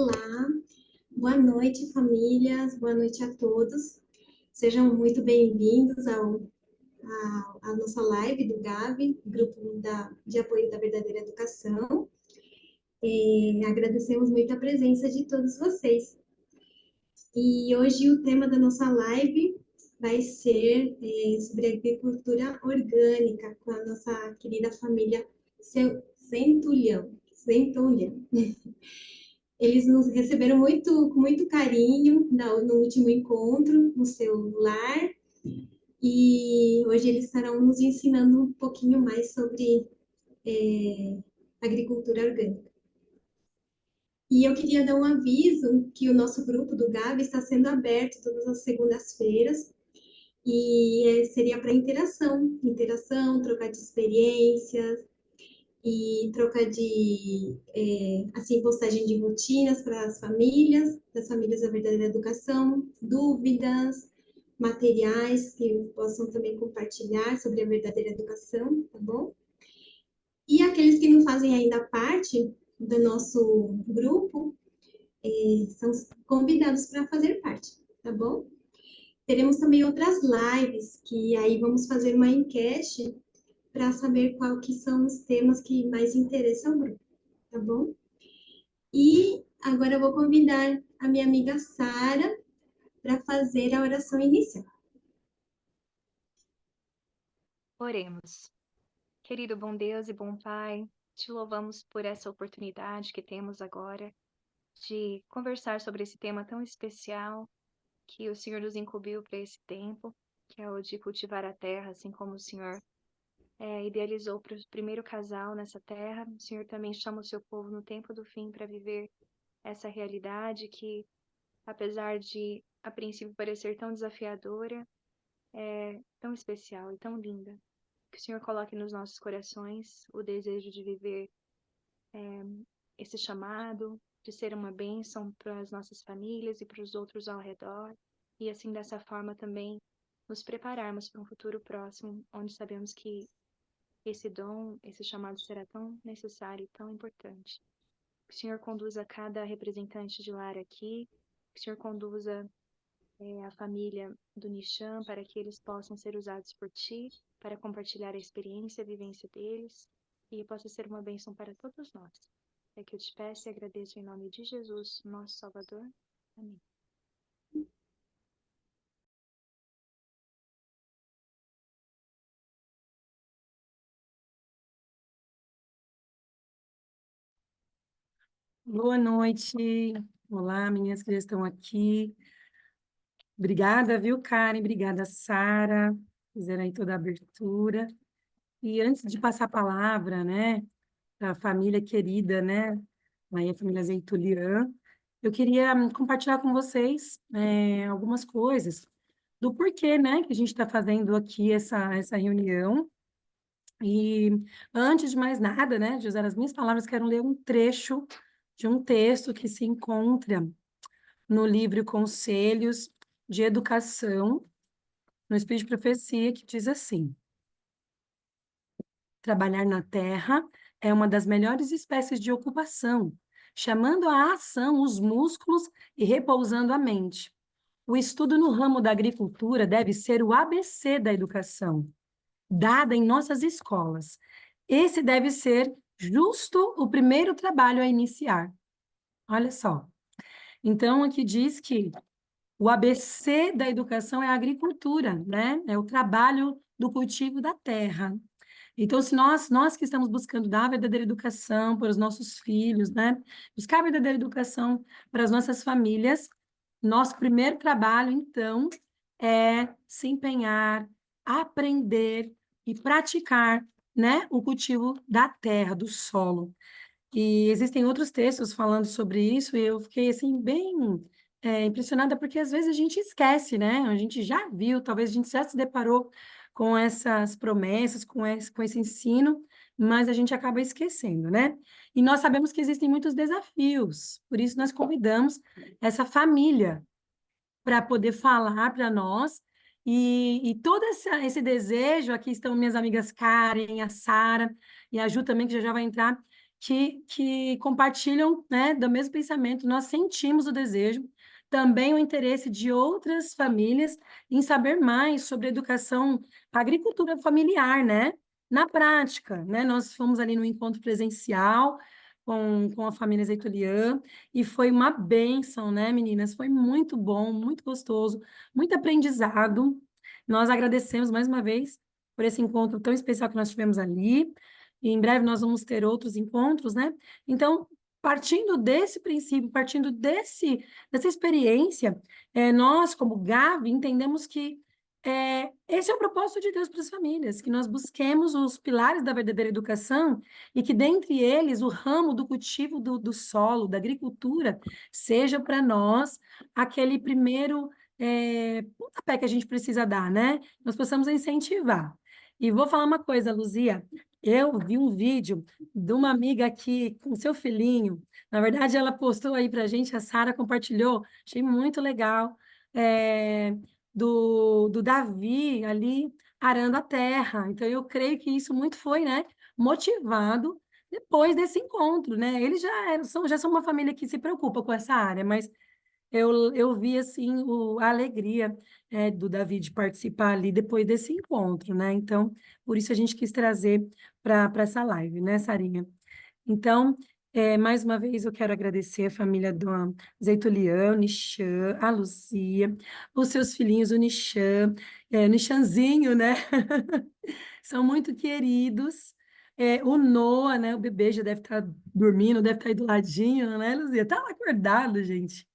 Olá, boa noite, famílias, boa noite a todos. Sejam muito bem-vindos à nossa live do GAB, Grupo de Apoio da Verdadeira Educação. Agradecemos muito a presença de todos vocês. E hoje o tema da nossa live vai ser sobre agricultura orgânica, com a nossa querida família Centulhão. Eles nos receberam com muito carinho no último encontro, no seu lar, e hoje eles estarão nos ensinando um pouquinho mais sobre agricultura orgânica. E eu queria dar um aviso que o nosso grupo do GAB está sendo aberto todas as segundas-feiras, e seria para interação, trocar de experiências, e troca de, postagem de rotinas para as famílias, das famílias da Verdadeira Educação, dúvidas, materiais que possam também compartilhar sobre a Verdadeira Educação, tá bom? E aqueles que não fazem ainda parte do nosso grupo, são convidados para fazer parte, tá bom? Teremos também outras lives, que aí vamos fazer uma enquete para saber qual que são os temas que mais interessam ao grupo, tá bom? E agora eu vou convidar a minha amiga Sara para fazer a oração inicial. Oremos. Querido bom Deus e bom Pai, te louvamos por essa oportunidade que temos agora de conversar sobre esse tema tão especial que o Senhor nos incumbiu para esse tempo, que é o de cultivar a terra, assim como o Senhor idealizou para o primeiro casal nessa terra. O Senhor também chama o seu povo no tempo do fim para viver essa realidade que, apesar de a princípio parecer tão desafiadora, é tão especial e tão linda. Que o Senhor coloque nos nossos corações o desejo de viver esse chamado, de ser uma bênção para as nossas famílias e para os outros ao redor, e assim dessa forma também nos prepararmos para um futuro próximo, onde sabemos que esse dom, esse chamado será tão necessário e tão importante. Que o Senhor conduza cada representante de lar aqui, que o Senhor conduza a família do Nishan para que eles possam ser usados por Ti, para compartilhar a experiência, a vivência deles, e possa ser uma bênção para todos nós. É que eu te peço e agradeço em nome de Jesus, nosso Salvador. Amém. Boa noite. Olá, meninas que já estão aqui. Obrigada, viu, Karen? Obrigada, Sara. Fizeram aí toda a abertura. E antes de passar a palavra, né, para a família querida, né, aí a família Zeitulian, eu queria compartilhar com vocês algumas coisas do porquê, né, que a gente está fazendo aqui essa reunião. E antes de mais nada, né, de usar as minhas palavras, quero ler um trecho de um texto que se encontra no livro Conselhos de Educação, no Espírito de Profecia, que diz assim: trabalhar na terra é uma das melhores espécies de ocupação, chamando à ação os músculos e repousando a mente. O estudo no ramo da agricultura deve ser o ABC da educação, dada em nossas escolas. Esse deve ser justo o primeiro trabalho a iniciar. Olha só. Então, aqui diz que o ABC da educação é a agricultura, né? É o trabalho do cultivo da terra. Então, se nós que estamos buscando dar a verdadeira educação para os nossos filhos, né? Buscar a verdadeira educação para as nossas famílias, nosso primeiro trabalho, então, é se empenhar, aprender e praticar, né? O cultivo da terra, do solo. E existem outros textos falando sobre isso, e eu fiquei, assim, bem impressionada, porque às vezes a gente esquece, né? A gente já viu, talvez a gente já se deparou com essas promessas, com esse ensino, mas a gente acaba esquecendo, né? E nós sabemos que existem muitos desafios, por isso nós convidamos essa família para poder falar para nós, e todo esse desejo, aqui estão minhas amigas Karen, a Sara e a Ju também, que já vai entrar, que compartilham, né, do mesmo pensamento. Nós sentimos o desejo, também o interesse de outras famílias em saber mais sobre educação, agricultura familiar, né? Na prática, né? Nós fomos ali no encontro presencial com a família Zeitolian e foi uma bênção, né, meninas? Foi muito bom, muito gostoso, muito aprendizado. Nós agradecemos mais uma vez por esse encontro tão especial que nós tivemos ali. E em breve nós vamos ter outros encontros, né? Então, partindo desse princípio, partindo dessa experiência, nós, como Gavi, entendemos que esse é o propósito de Deus para as famílias, que nós busquemos os pilares da verdadeira educação e que, dentre eles, o ramo do cultivo do solo, da agricultura, seja para nós aquele primeiro pontapé que a gente precisa dar, né? Nós possamos incentivar. E vou falar uma coisa, Luzia, eu vi um vídeo de uma amiga aqui com seu filhinho. Na verdade, ela postou aí para a gente, a Sara compartilhou, achei muito legal. É, do Davi ali arando a terra. Então, eu creio que isso muito foi, né, motivado depois desse encontro, né? Eles já são uma família que se preocupa com essa área, mas eu vi, assim, a alegria do Davi de participar ali depois desse encontro, né? Então, por isso a gente quis trazer para essa live, né, Sarinha? Então, mais uma vez eu quero agradecer a família do Zeitulian, o Nishan, a Lucia, os seus filhinhos, o Nishan, o Nishanzinho, né? São muito queridos. O Noah, né? O bebê já deve estar dormindo, deve estar aí do ladinho, né, Luzia? Tá lá acordado, gente.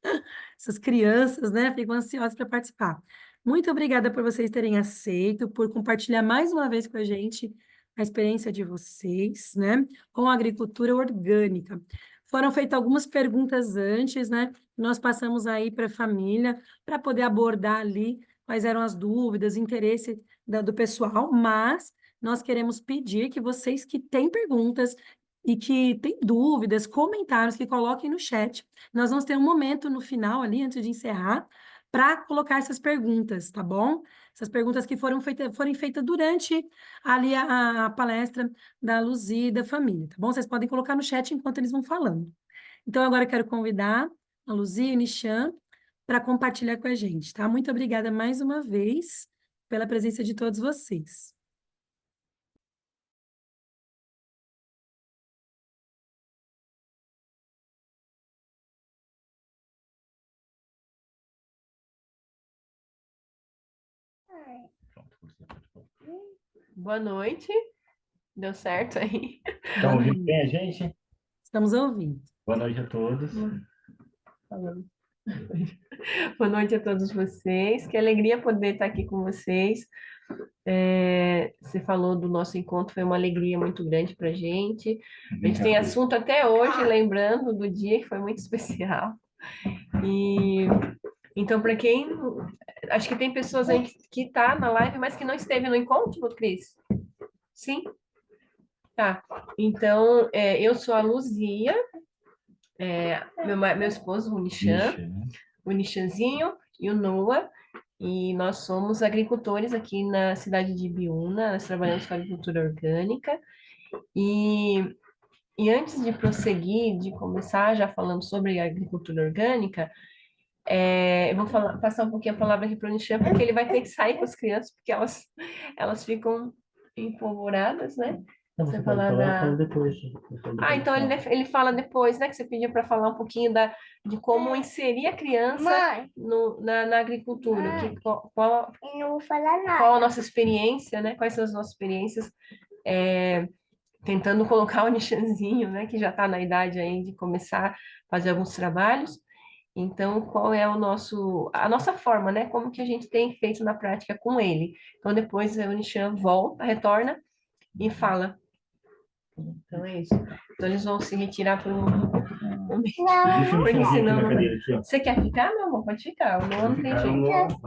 Essas crianças, né? Ficam ansiosas para participar. Muito obrigada por vocês terem aceito, por compartilhar mais uma vez com a gente a experiência de vocês, né? Com a agricultura orgânica. Foram feitas algumas perguntas antes, né? Nós passamos aí para a família para poder abordar ali quais eram as dúvidas, interesse do pessoal, mas nós queremos pedir que vocês que têm perguntas e que têm dúvidas, comentários, que coloquem no chat. Nós vamos ter um momento no final ali, antes de encerrar, para colocar essas perguntas, tá bom? Essas perguntas que foram feitas durante ali a palestra da Luzia e da família, tá bom? Vocês podem colocar no chat enquanto eles vão falando. Então, agora eu quero convidar a Luzia e o Nishan para compartilhar com a gente, tá? Muito obrigada mais uma vez pela presença de todos vocês. Boa noite. Deu certo aí? Estão ouvindo bem a gente? Estamos ouvindo. Boa noite a todos. Falando. Boa noite a todos vocês. Que alegria poder estar aqui com vocês. Você falou do nosso encontro, foi uma alegria muito grande para a gente. A gente tem assunto até hoje, lembrando do dia que foi muito especial. E então, para quem... Acho que tem pessoas aí que tá na live, mas que não esteve no encontro, Cris? Sim? Tá. Então, eu sou a Luzia, meu esposo, o Nishan, o Nishanzinho e o Noah, e nós somos agricultores aqui na cidade de Ibiúna, nós trabalhamos com agricultura orgânica, e antes de prosseguir, de começar já falando sobre a agricultura orgânica, eu vou passar um pouquinho a palavra aqui para o Nishan, porque ele vai ter que sair com as crianças, porque elas ficam empolvoradas, né? Não, você pode falar, fala depois. Então ele fala depois, né? Que você pediu para falar um pouquinho de como inserir a criança na agricultura. Eu não vou falar nada. Qual a nossa experiência, né? Quais são as nossas experiências tentando colocar o Nishanzinho, né? Que já está na idade aí de começar a fazer alguns trabalhos. Então, qual é a nossa forma, né? Como que a gente tem feito na prática com ele. Então, depois o Nishan retorna e fala. Então é isso. Então eles vão se retirar por um momento. Deixa eu Porque senão na cadeira aqui, ó. Você quer ficar, meu amor? Pode ficar. O Noah não tem jeito.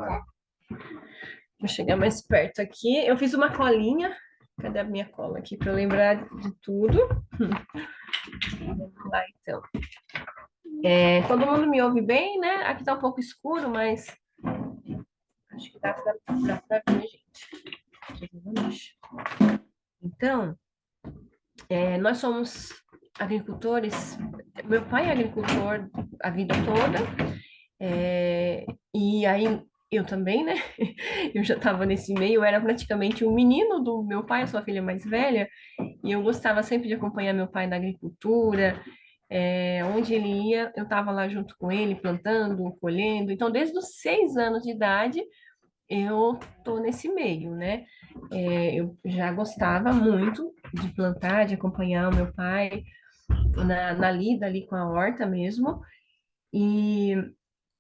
Vou chegar mais perto aqui. Eu fiz uma colinha. Cadê a minha cola aqui para eu lembrar de tudo? Vamos lá, então. Todo mundo me ouve bem, né? Aqui tá um pouco escuro, mas acho que dá para ver, gente. Então, nós somos agricultores. Meu pai é agricultor a vida toda, e aí eu também, né? Eu já estava nesse meio, eu era praticamente um menino do meu pai, eu sou a filha mais velha, e eu gostava sempre de acompanhar meu pai na agricultura. Onde ele ia, eu estava lá junto com ele, plantando, colhendo. Então, desde os 6 anos de idade, eu tô nesse meio, né? Eu já gostava muito de plantar, de acompanhar o meu pai na lida ali com a horta mesmo. E,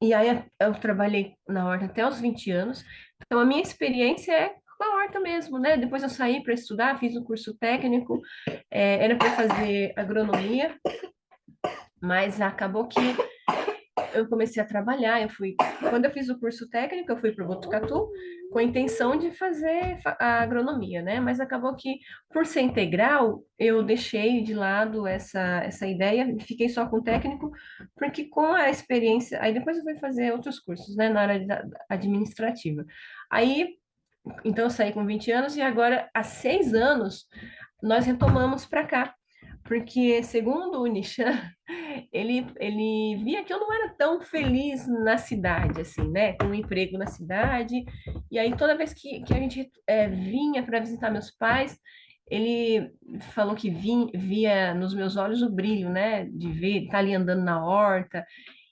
e aí eu trabalhei na horta até os 20 anos. Então, a minha experiência é com a horta mesmo, né? Depois eu saí para estudar, fiz um curso técnico, era para fazer agronomia, mas acabou que eu comecei a trabalhar, quando eu fiz o curso técnico, eu fui para o Botucatu com a intenção de fazer a agronomia, né? Mas acabou que, por ser integral, eu deixei de lado essa ideia, fiquei só com o técnico, porque com a experiência, aí depois eu fui fazer outros cursos, né, na área administrativa. Aí, então eu saí com 20 anos e agora, há 6 anos, nós retomamos para cá. Porque, segundo o Nishan, ele via que eu não era tão feliz na cidade, assim, né? Com um emprego na cidade. E aí, toda vez que a gente vinha para visitar meus pais, ele falou que via nos meus olhos o brilho, né? De ver, estar ali andando na horta.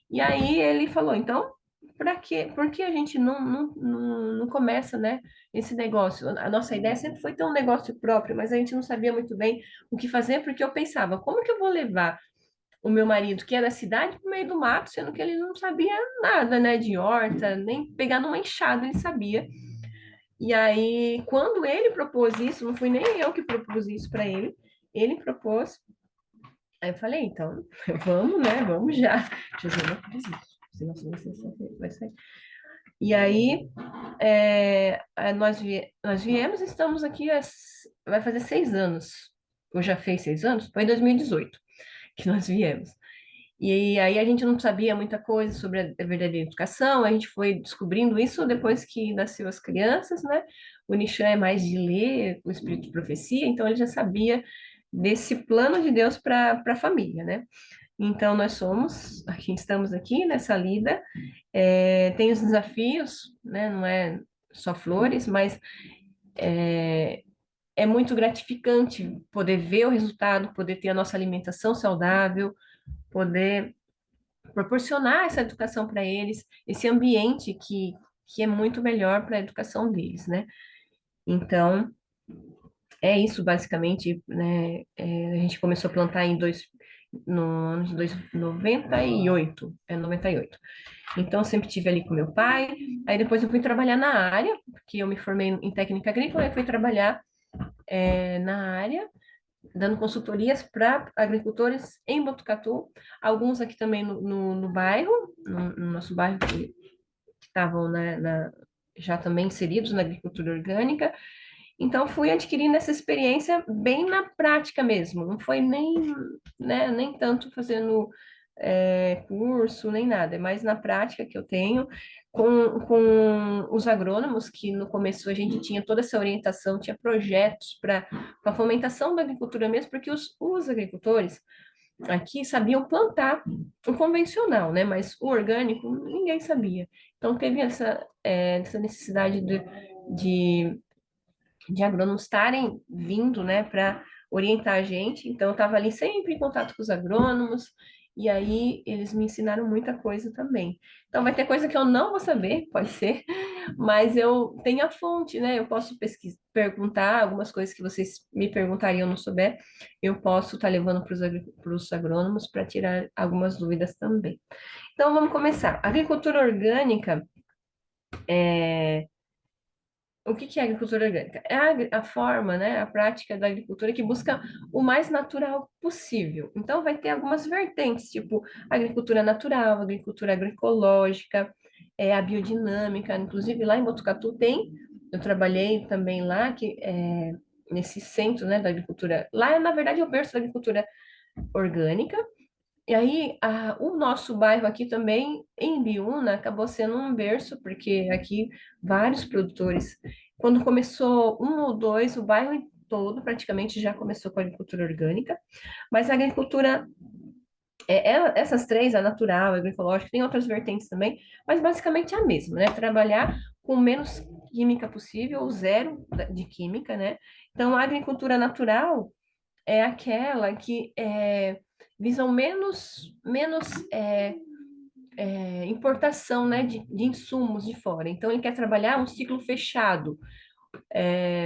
E aí ele falou, então, para quê? Por que a gente não começa, né, esse negócio? A nossa ideia sempre foi ter um negócio próprio, mas a gente não sabia muito bem o que fazer, porque eu pensava, como que eu vou levar o meu marido, que é da cidade, para o meio do mato, sendo que ele não sabia nada, né, de horta, nem pegar numa enxada ele sabia. E aí, quando ele propôs isso, não fui nem eu que propus isso para ele propôs. Aí eu falei, então, vamos, né? Vamos já. Deixa eu ver, não desiste, senão você vai sair. E aí, nós viemos, estamos aqui, vai fazer 6 anos. Ou já fez 6 anos? Foi em 2018 que nós viemos. E aí a gente não sabia muita coisa sobre a verdadeira educação, a gente foi descobrindo isso depois que nasceu as crianças, né? O Nishan é mais de ler o espírito de profecia, então ele já sabia desse plano de Deus para a família, né? Então nós estamos aqui nessa lida, tem os desafios, né? Não é só flores, mas é muito gratificante poder ver o resultado, poder ter a nossa alimentação saudável, poder proporcionar essa educação para eles, esse ambiente que é muito melhor para a educação deles, né? Então, é isso basicamente, né? A gente começou a plantar no ano de 98, 98. Então, eu sempre tive ali com meu pai, aí depois eu fui trabalhar na área, porque eu me formei em técnica agrícola, e fui trabalhar na área, dando consultorias para agricultores em Botucatu, alguns aqui também no bairro, no nosso bairro, que estavam, né, já também inseridos na agricultura orgânica. Então, fui adquirindo essa experiência bem na prática mesmo, não foi nem, né, nem tanto fazendo curso, nem nada, é mais na prática que eu tenho com os agrônomos, que no começo a gente tinha toda essa orientação, tinha projetos para a fomentação da agricultura mesmo, porque os agricultores aqui sabiam plantar o convencional, né? Mas o orgânico ninguém sabia. Então teve essa necessidade de, de agrônomos estarem vindo, né, para orientar a gente. Então eu estava ali sempre em contato com os agrônomos, e aí eles me ensinaram muita coisa também. Então vai ter coisa que eu não vou saber, pode ser, mas eu tenho a fonte, né? Eu posso pesquisar, perguntar algumas coisas que vocês me perguntariam não souber, eu posso estar levando para os agrônomos para tirar algumas dúvidas também. Então vamos começar. Agricultura orgânica o que é agricultura orgânica? É a forma, né, a prática da agricultura que busca o mais natural possível. Então, vai ter algumas vertentes, tipo agricultura natural, agricultura agroecológica, a biodinâmica. Inclusive, lá em Botucatu eu trabalhei também lá, nesse centro, né, da agricultura. Lá, na verdade, é o berço da agricultura orgânica. E aí, o nosso bairro aqui também, em Biúna, acabou sendo um berço, porque aqui vários produtores, quando começou um ou dois, o bairro todo praticamente já começou com a agricultura orgânica, mas a agricultura, essas três, a natural, a agroecológica, tem outras vertentes também, mas basicamente é a mesma, né? Trabalhar com menos química possível, ou zero de química, né? Então, a agricultura natural é aquela que visam menos importação, né, de insumos de fora. Então, ele quer trabalhar um ciclo fechado.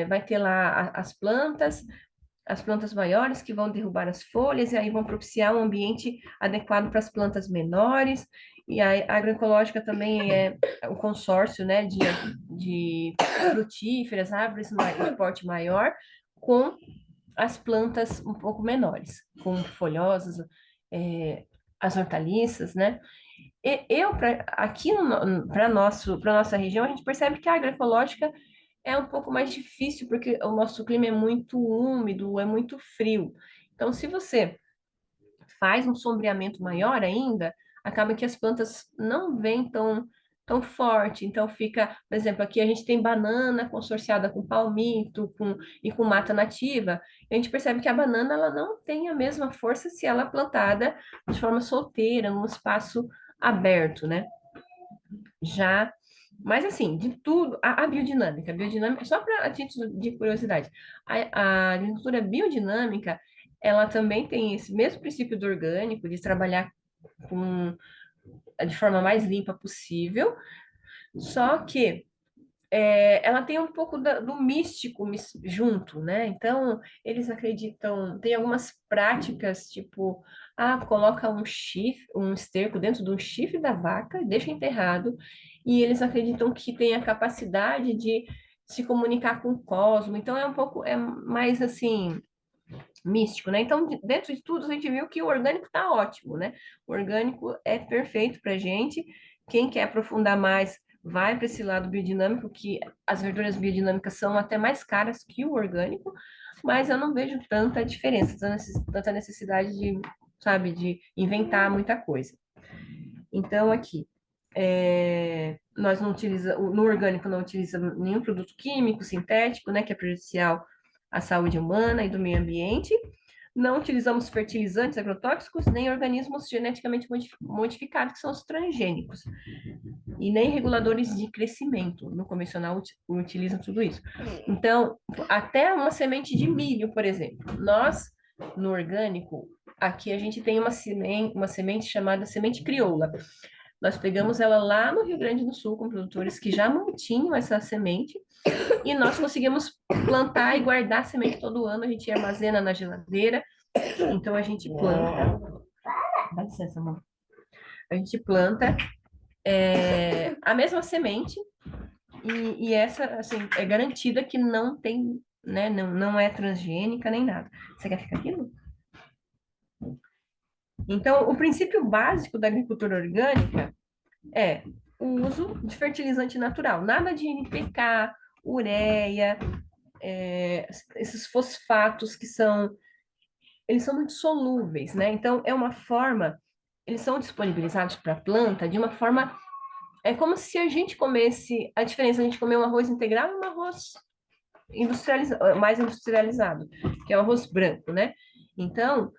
Vai ter lá as plantas maiores que vão derrubar as folhas e aí vão propiciar um ambiente adequado para as plantas menores. E a agroecológica também é o consórcio, né, de frutíferas, árvores de porte maior, com as plantas um pouco menores, com folhosas, as hortaliças, né? Aqui para nossa região, a gente percebe que a agroecológica é um pouco mais difícil, porque o nosso clima é muito úmido, é muito frio. Então, se você faz um sombreamento maior ainda, acaba que as plantas não vêm tão forte. Então, fica, por exemplo, aqui a gente tem banana consorciada com palmito e com mata nativa. E a gente percebe que a banana ela não tem a mesma força se ela é plantada de forma solteira, num espaço aberto, né? Já, mas assim, de tudo, a biodinâmica, só para título de curiosidade, a agricultura biodinâmica, ela também tem esse mesmo princípio do orgânico, de trabalhar com, de forma mais limpa possível, só que ela tem um pouco do místico junto, né? Então, eles acreditam, tem algumas práticas, tipo, coloca um esterco dentro de um chifre da vaca, deixa enterrado, e eles acreditam que tem a capacidade de se comunicar com o cosmos. Então, é mais assim, místico, né? Então, dentro de tudo, a gente viu que o orgânico está ótimo, né? O orgânico é perfeito para gente. Quem quer aprofundar mais, vai para esse lado biodinâmico, que as verduras biodinâmicas são até mais caras que o orgânico, mas eu não vejo tanta diferença, tanta necessidade de, sabe, de inventar muita coisa. Então, aqui, nós não utilizamos, no orgânico não utiliza nenhum produto químico, sintético, né, que é prejudicial à saúde humana e do meio ambiente. Não utilizamos fertilizantes agrotóxicos, nem organismos geneticamente modificados, que são os transgênicos, e nem reguladores de crescimento. No convencional utilizam tudo isso. Então, até uma semente de milho, por exemplo. Nós, no orgânico, aqui a gente tem uma semente chamada semente crioula. Nós pegamos ela lá no Rio Grande do Sul com produtores que já mantinham essa semente e nós conseguimos plantar e guardar a semente todo ano. A gente armazena na geladeira. Então a gente planta. Dá licença, amor. A gente planta a mesma semente e essa assim é garantida que não tem, né? Não é transgênica nem nada. Você quer ficar aqui? Lu? Então, o princípio básico da agricultura orgânica é o uso de fertilizante natural, nada de NPK, ureia, esses fosfatos eles são muito solúveis, né? Então, é uma forma, eles são disponibilizados para a planta de uma forma, é como se a gente comesse, a diferença, a gente comer um arroz integral e um arroz mais industrializado, que é o arroz branco, né? Então,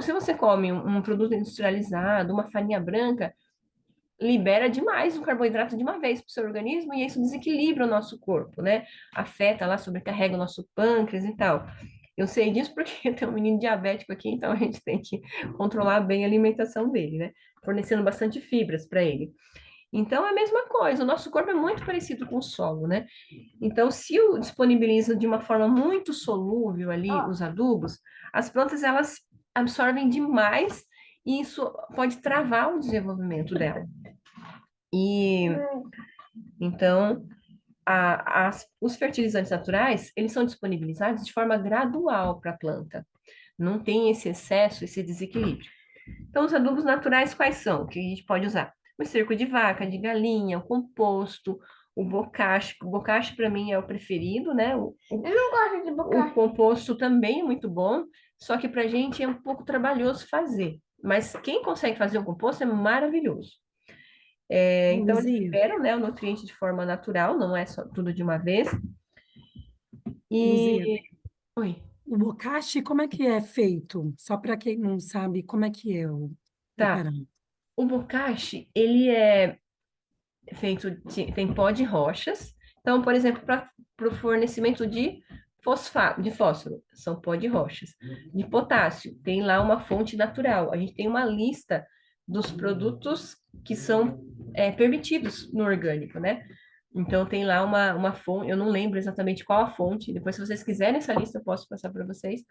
se você come um produto industrializado, uma farinha branca, libera demais o carboidrato de uma vez para o seu organismo e isso desequilibra o nosso corpo, né? Afeta lá, sobrecarrega o nosso pâncreas e tal. Eu sei disso porque eu tenho um menino diabético aqui, então a gente tem que controlar bem a alimentação dele, né? Fornecendo bastante fibras para ele. Então, é a mesma coisa, o nosso corpo é muito parecido com o solo, né? Então, se o disponibiliza de uma forma muito solúvel ali os adubos, as plantas, elas absorvem demais e isso pode travar o desenvolvimento dela. E então, os fertilizantes naturais, eles são disponibilizados de forma gradual para a planta. Não tem esse excesso, esse desequilíbrio. Então, os adubos naturais quais são? Que a gente pode usar? O esterco de vaca, de galinha, o composto, o bocashi. O bocashi, para mim, é o preferido, né? Eu não gosto de O bocashi. composto também é muito bom, só que para a gente é um pouco trabalhoso fazer. Mas quem consegue fazer o composto é maravilhoso. Então, eles Luzinha, liberam, né, o nutriente de forma natural, não é só tudo de uma vez. Luzia, E Oi. O bocashi, como é que é feito? Só para quem não sabe, como é que é o Tá. preparado? O bokashi, ele é feito tem pó de rochas. Então, por exemplo, para o fornecimento de de fósforo, são pó de rochas. De potássio, tem lá uma fonte natural. A gente tem uma lista dos produtos que são permitidos no orgânico, né? Então, tem lá uma fonte, eu não lembro exatamente qual a fonte, depois, se vocês quiserem essa lista, eu posso passar para vocês.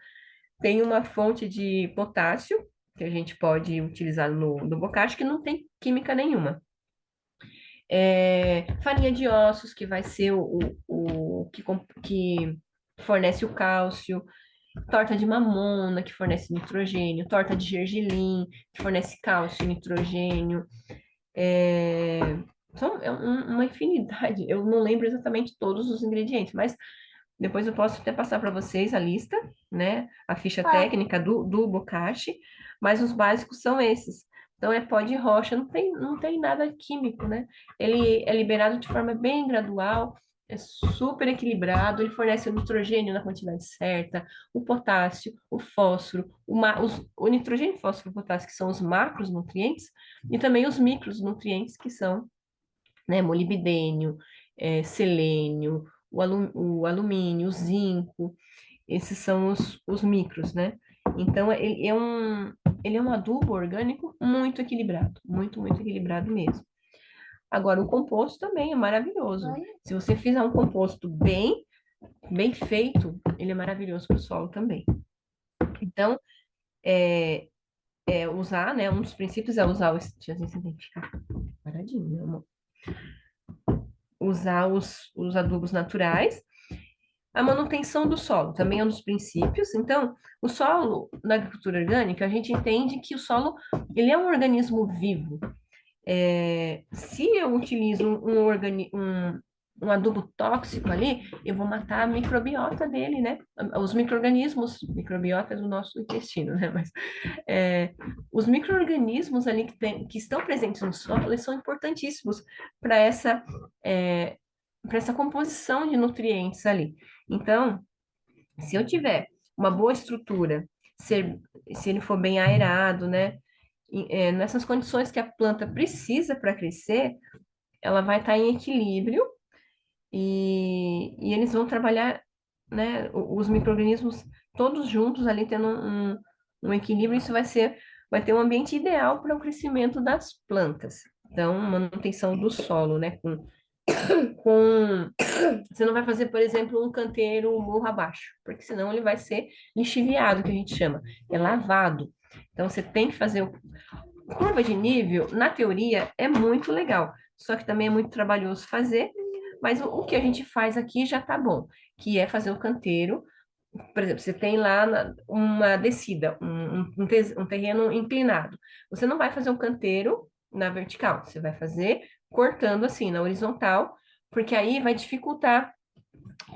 Tem uma fonte de potássio, que a gente pode utilizar no bocashi, que não tem química nenhuma. Farinha de ossos, que vai ser que fornece o cálcio, torta de mamona, que fornece nitrogênio, torta de gergelim, que fornece cálcio e nitrogênio. É, uma infinidade. Eu não lembro exatamente todos os ingredientes, mas depois eu posso até passar para vocês a lista, né? A ficha técnica do bokashi, mas os básicos são esses. Então, é pó de rocha, não tem nada químico, né? Ele é liberado de forma bem gradual, é super equilibrado, ele fornece o nitrogênio na quantidade certa, o potássio, o fósforo, o nitrogênio, fósforo e potássio, que são os macronutrientes, e também os micronutrientes, que são, né, molibdênio, selênio, o alumínio, o zinco, esses são os micros, né? Então, ele é um adubo orgânico muito equilibrado, muito, muito equilibrado mesmo. Agora, o composto também é maravilhoso. Se você fizer um composto bem feito, ele é maravilhoso para o solo também. Então, usar, né? Um dos princípios é usar deixa eu identificar. Paradinho, meu amor. Usar os adubos naturais. A manutenção do solo também é um dos princípios. Então, o solo, na agricultura orgânica, a gente entende que o solo, ele é um organismo vivo. Se eu utilizo um adubo tóxico ali, eu vou matar a microbiota dele, né? Os micro-organismos, microbiota é do nosso intestino, né? Mas os micro-organismos ali que estão presentes no solo, eles são importantíssimos para para essa composição de nutrientes ali. Então, se eu tiver uma boa estrutura, se ele for bem aerado, né? Nessas condições que a planta precisa para crescer, ela vai estar em equilíbrio e eles vão trabalhar, né? Os micro-organismos todos juntos ali tendo um equilíbrio, isso vai ter um ambiente ideal para o crescimento das plantas. Então, manutenção do solo, né? Você não vai fazer, por exemplo, um canteiro morro abaixo, porque senão ele vai ser lixiviado, que a gente chama, é lavado. Então, você tem que fazer curva de nível, na teoria, é muito legal, só que também é muito trabalhoso fazer, mas o que a gente faz aqui já tá bom, que é fazer o canteiro. Por exemplo, você tem lá uma descida, um terreno inclinado. Você não vai fazer um canteiro na vertical, você vai fazer cortando assim, na horizontal, porque aí vai dificultar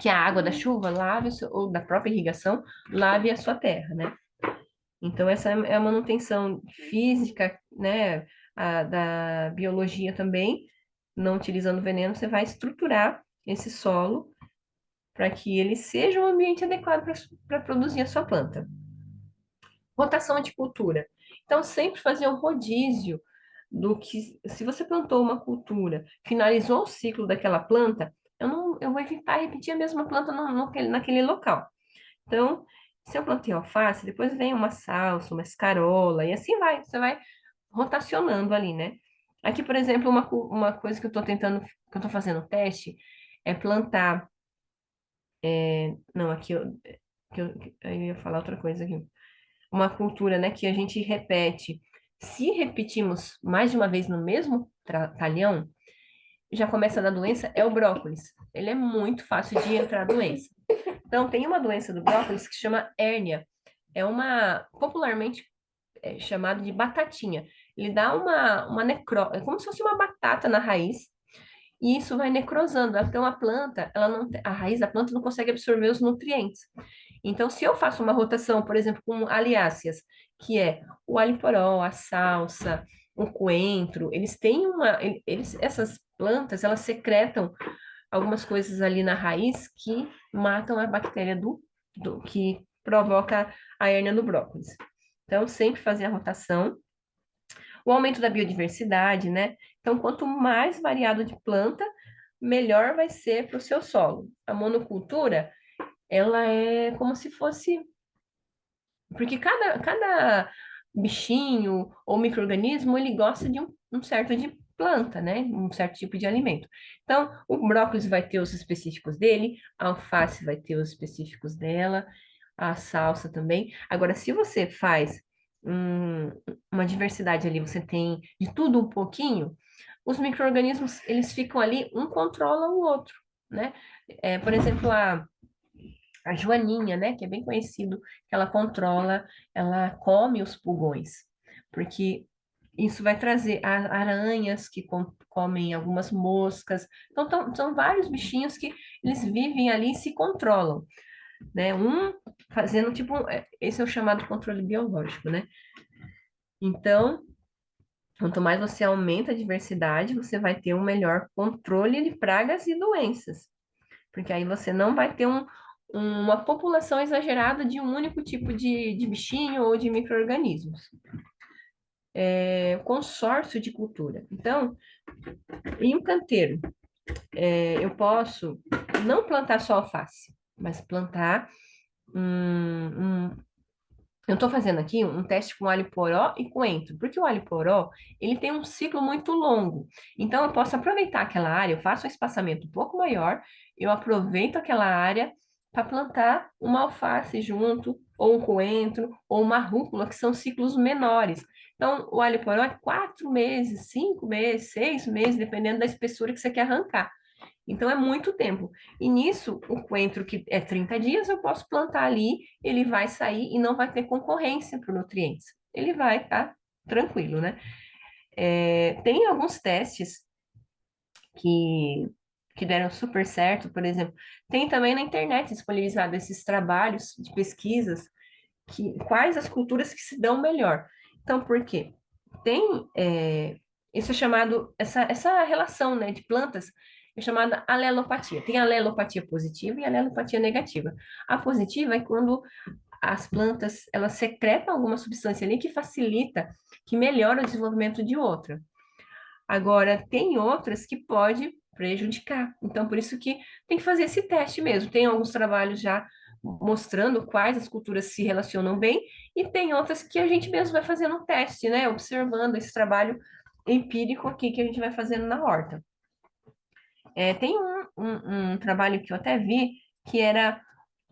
que a água da chuva lave, ou da própria irrigação, lave a sua terra, né? Então, essa é a manutenção física, né, da biologia também, não utilizando veneno, você vai estruturar esse solo para que ele seja um ambiente adequado para produzir a sua planta. Rotação de cultura. Então, sempre fazer um rodízio do que, se você plantou uma cultura, finalizou o ciclo daquela planta, eu vou evitar repetir a mesma planta naquele local. Então, se eu plantei alface, depois vem uma salsa, uma escarola, e assim vai, você vai rotacionando ali, né? Aqui, por exemplo, uma coisa que eu estou fazendo teste, é plantar. Não, aqui eu ia falar outra coisa aqui. Uma cultura, né, que a gente repete. Se repetimos mais de uma vez no mesmo talhão, já começa a dar doença, é o brócolis. Ele é muito fácil de entrar a doença. Então, tem uma doença do brócolis que chama hérnia. É popularmente chamado de batatinha. Ele dá uma é como se fosse uma batata na raiz, e isso vai necrosando. Então, a planta, a raiz da planta não consegue absorver os nutrientes. Então, se eu faço uma rotação, por exemplo, com aliáceas, que é o alho poró, a salsa, o coentro, essas plantas, elas secretam algumas coisas ali na raiz que matam a bactéria que provoca a hérnia no brócolis. Então, sempre fazer a rotação. O aumento da biodiversidade, né? Então, quanto mais variado de planta, melhor vai ser para o seu solo. A monocultura, ela é como se fosse... Porque cada bichinho ou micro-organismo, ele gosta de um certo de planta, né? Um certo tipo de alimento. Então, o brócolis vai ter os específicos dele, a alface vai ter os específicos dela, a salsa também. Agora, se você faz uma diversidade ali, você tem de tudo um pouquinho, os micro-organismos, eles ficam ali, um controla o outro, né? Por exemplo, a joaninha, né, que é bem conhecido, que ela controla, ela come os pulgões, porque isso vai trazer aranhas que comem algumas moscas. Então, são vários bichinhos que eles vivem ali e se controlam, né? Um fazendo tipo, esse é o chamado controle biológico, né? Então, quanto mais você aumenta a diversidade, você vai ter um melhor controle de pragas e doenças, porque aí você não vai ter uma população exagerada de um único tipo de bichinho ou de micro-organismos. Consórcio de cultura. Então, em um canteiro, eu posso não plantar só alface, mas plantar eu estou fazendo aqui um teste com alho poró e coentro, porque o alho poró, ele tem um ciclo muito longo. Então, eu posso aproveitar aquela área, eu faço um espaçamento um pouco maior, eu aproveito aquela área para plantar uma alface junto, ou um coentro, ou uma rúcula, que são ciclos menores. Então, o alho poró é 4 meses, 5 meses, 6 meses, dependendo da espessura que você quer arrancar. Então é muito tempo. E nisso, o coentro que é 30 dias, eu posso plantar ali, ele vai sair e não vai ter concorrência para nutrientes. Ele vai estar tranquilo, né? Tem alguns testes que, que deram super certo, por exemplo. Tem também na internet disponibilizado esses trabalhos de pesquisas, quais as culturas que se dão melhor. Então, por quê? Tem isso é chamado, essa relação, né, de plantas é chamada alelopatia. Tem alelopatia positiva e alelopatia negativa. A positiva é quando as plantas, elas secretam alguma substância ali que facilita, que melhora o desenvolvimento de outra. Agora, tem outras que pode prejudicar. Então, por isso que tem que fazer esse teste mesmo. Tem alguns trabalhos já mostrando quais as culturas se relacionam bem, e tem outras que a gente mesmo vai fazendo um teste, né? Observando esse trabalho empírico aqui que a gente vai fazendo na horta. Tem um trabalho que eu até vi que era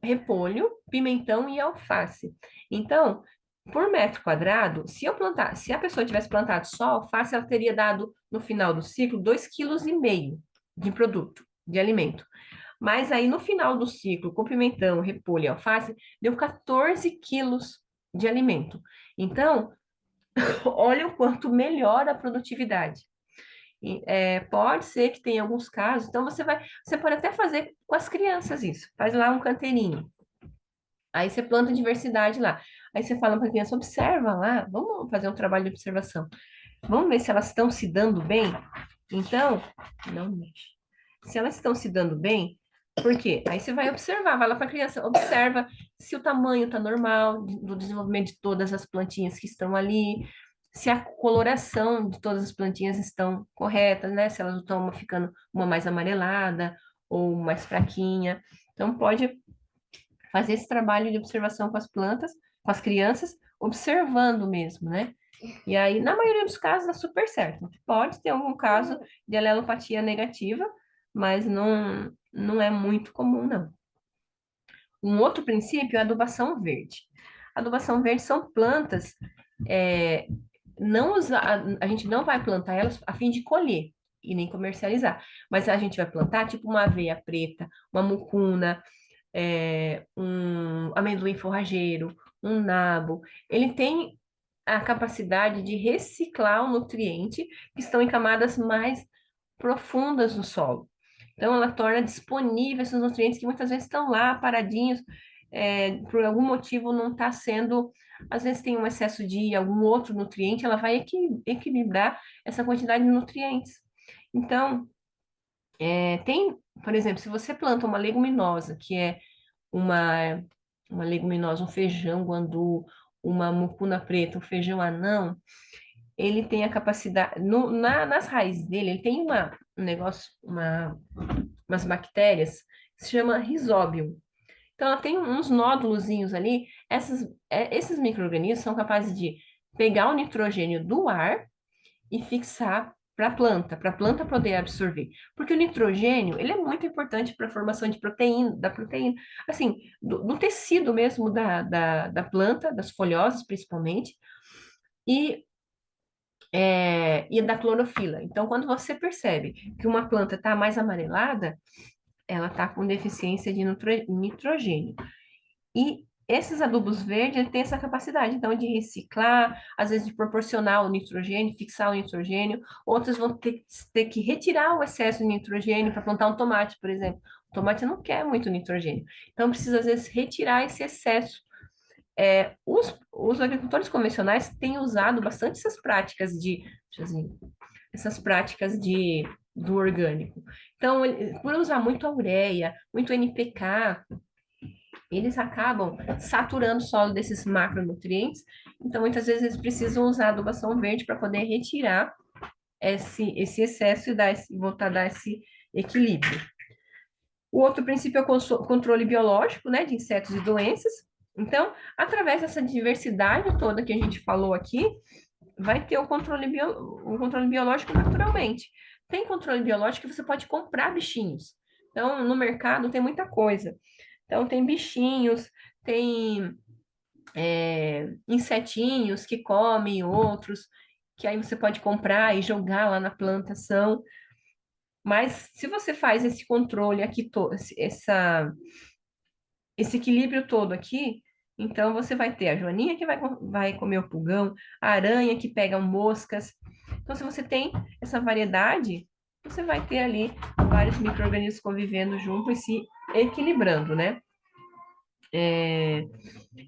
repolho, pimentão e alface. Então, por metro quadrado, se a pessoa tivesse plantado só alface, ela teria dado, no final do ciclo, 2,5 kg de produto, de alimento. Mas aí, no final do ciclo, com pimentão, repolho e alface, deu 14 quilos de alimento. Então, olha o quanto melhora a produtividade. Pode ser que tenha alguns casos, então você pode até fazer com as crianças isso. Faz lá um canteirinho. Aí você planta diversidade lá. Aí você fala para a criança, observa lá, vamos fazer um trabalho de observação. Vamos ver se elas estão se dando bem. Então, não mexe. Se elas estão se dando bem, por quê? Aí você vai observar, vai lá para a criança, observa se o tamanho está normal do desenvolvimento de todas as plantinhas que estão ali, se a coloração de todas as plantinhas estão corretas, né? Se elas estão ficando uma mais amarelada ou mais fraquinha. Então, pode fazer esse trabalho de observação com as plantas, com as crianças, observando mesmo, né? E aí, na maioria dos casos, dá super certo. Pode ter algum caso de alelopatia negativa, mas não é muito comum, não. Um outro princípio é a adubação verde. A adubação verde são plantas, a gente não vai plantar elas a fim de colher e nem comercializar, mas a gente vai plantar tipo uma aveia preta, uma mucuna, um amendoim forrageiro, um nabo. Ele tem a capacidade de reciclar o nutriente que estão em camadas mais profundas do solo. Então, ela torna disponíveis esses nutrientes que muitas vezes estão lá paradinhos, por algum motivo não está sendo. Às vezes tem um excesso de algum outro nutriente, ela vai equilibrar essa quantidade de nutrientes. Então, por exemplo, se você planta uma leguminosa, que é uma uma leguminosa, um feijão guandu, uma mucuna preta, um feijão anão, ele tem a capacidade, nas raízes dele, ele tem um negócio, umas bactérias, que se chama Rhizobium. Então, ela tem uns nódulozinhos ali, esses micro-organismos são capazes de pegar o nitrogênio do ar e fixar para a planta poder absorver. Porque o nitrogênio, ele é muito importante para a formação de proteína, da proteína, assim, do tecido mesmo da planta, das folhosas principalmente, e da clorofila. Então, quando você percebe que uma planta está mais amarelada, ela está com deficiência de nitrogênio. E esses adubos verdes têm essa capacidade, então, de reciclar, às vezes de proporcionar o nitrogênio, fixar o nitrogênio. Outras vão ter que retirar o excesso de nitrogênio para plantar um tomate, por exemplo. O tomate não quer muito nitrogênio. Então, precisa, às vezes, retirar esse excesso. Os agricultores convencionais têm usado bastante essas práticas do orgânico. Então, por usar muito a ureia, muito NPK, eles acabam saturando o solo desses macronutrientes. Então, muitas vezes, eles precisam usar adubação verde para poder retirar esse excesso e voltar a dar esse equilíbrio. O outro princípio é o controle biológico, né, de insetos e doenças. Então, através dessa diversidade toda que a gente falou aqui, vai ter o controle biológico naturalmente. Tem controle biológico que você pode comprar bichinhos. Então, no mercado tem muita coisa. Então, tem bichinhos, tem insetinhos que comem outros, que aí você pode comprar e jogar lá na plantação. Mas se você faz esse controle aqui, esse equilíbrio todo aqui, então você vai ter a joaninha que vai comer o pulgão, a aranha que pega moscas. Então, se você tem essa variedade, você vai ter ali vários micro-organismos convivendo junto e se equilibrando, né?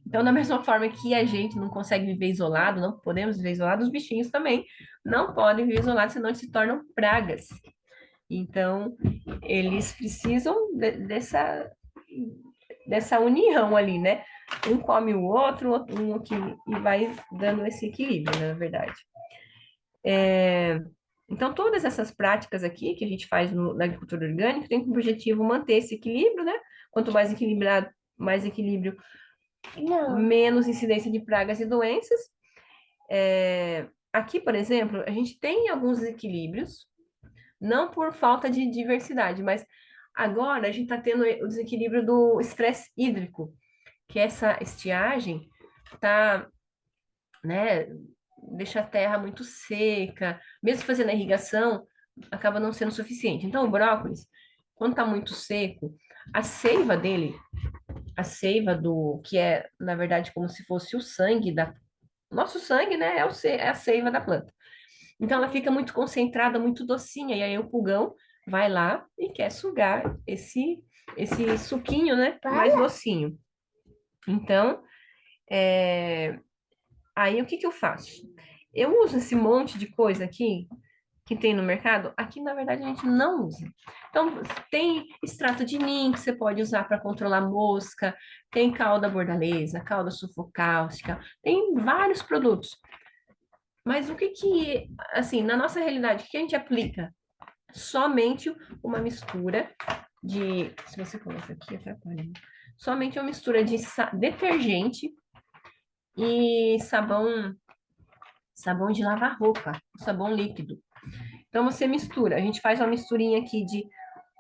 Então, da mesma forma que a gente não consegue viver isolado, não podemos viver isolado, os bichinhos também não podem viver isolados, senão eles se tornam pragas. Então, eles precisam dessa união ali, né? Um come o outro, e vai dando esse equilíbrio, na verdade. Então, todas essas práticas aqui que a gente faz na agricultura orgânica tem como objetivo manter esse equilíbrio, né? Quanto mais equilibrado, mais equilíbrio, menos incidência de pragas e doenças. Aqui, por exemplo, a gente tem alguns desequilíbrios, não por falta de diversidade, mas agora a gente está tendo o desequilíbrio do estresse hídrico, que essa estiagem tá, né, deixa a terra muito seca, mesmo fazendo a irrigação, acaba não sendo suficiente. Então, o brócolis, quando está muito seco, a seiva dele, que é, na verdade, como se fosse o sangue nosso sangue, né, é a seiva da planta. Então, ela fica muito concentrada, muito docinha, e aí o pulgão vai lá e quer sugar esse suquinho, né, mais docinho. Então, aí o que eu faço? Eu uso esse monte de coisa aqui que tem no mercado. Aqui, na verdade, a gente não usa. Então, tem extrato de ninho que você pode usar para controlar mosca, tem calda bordaleza, calda sulfocáustica, tem vários produtos. Mas assim, na nossa realidade, o que a gente aplica? Somente uma mistura se você coloca aqui, atrapalha. Somente uma mistura de detergente e sabão de lavar roupa, sabão líquido. Então, você mistura. A gente faz uma misturinha aqui de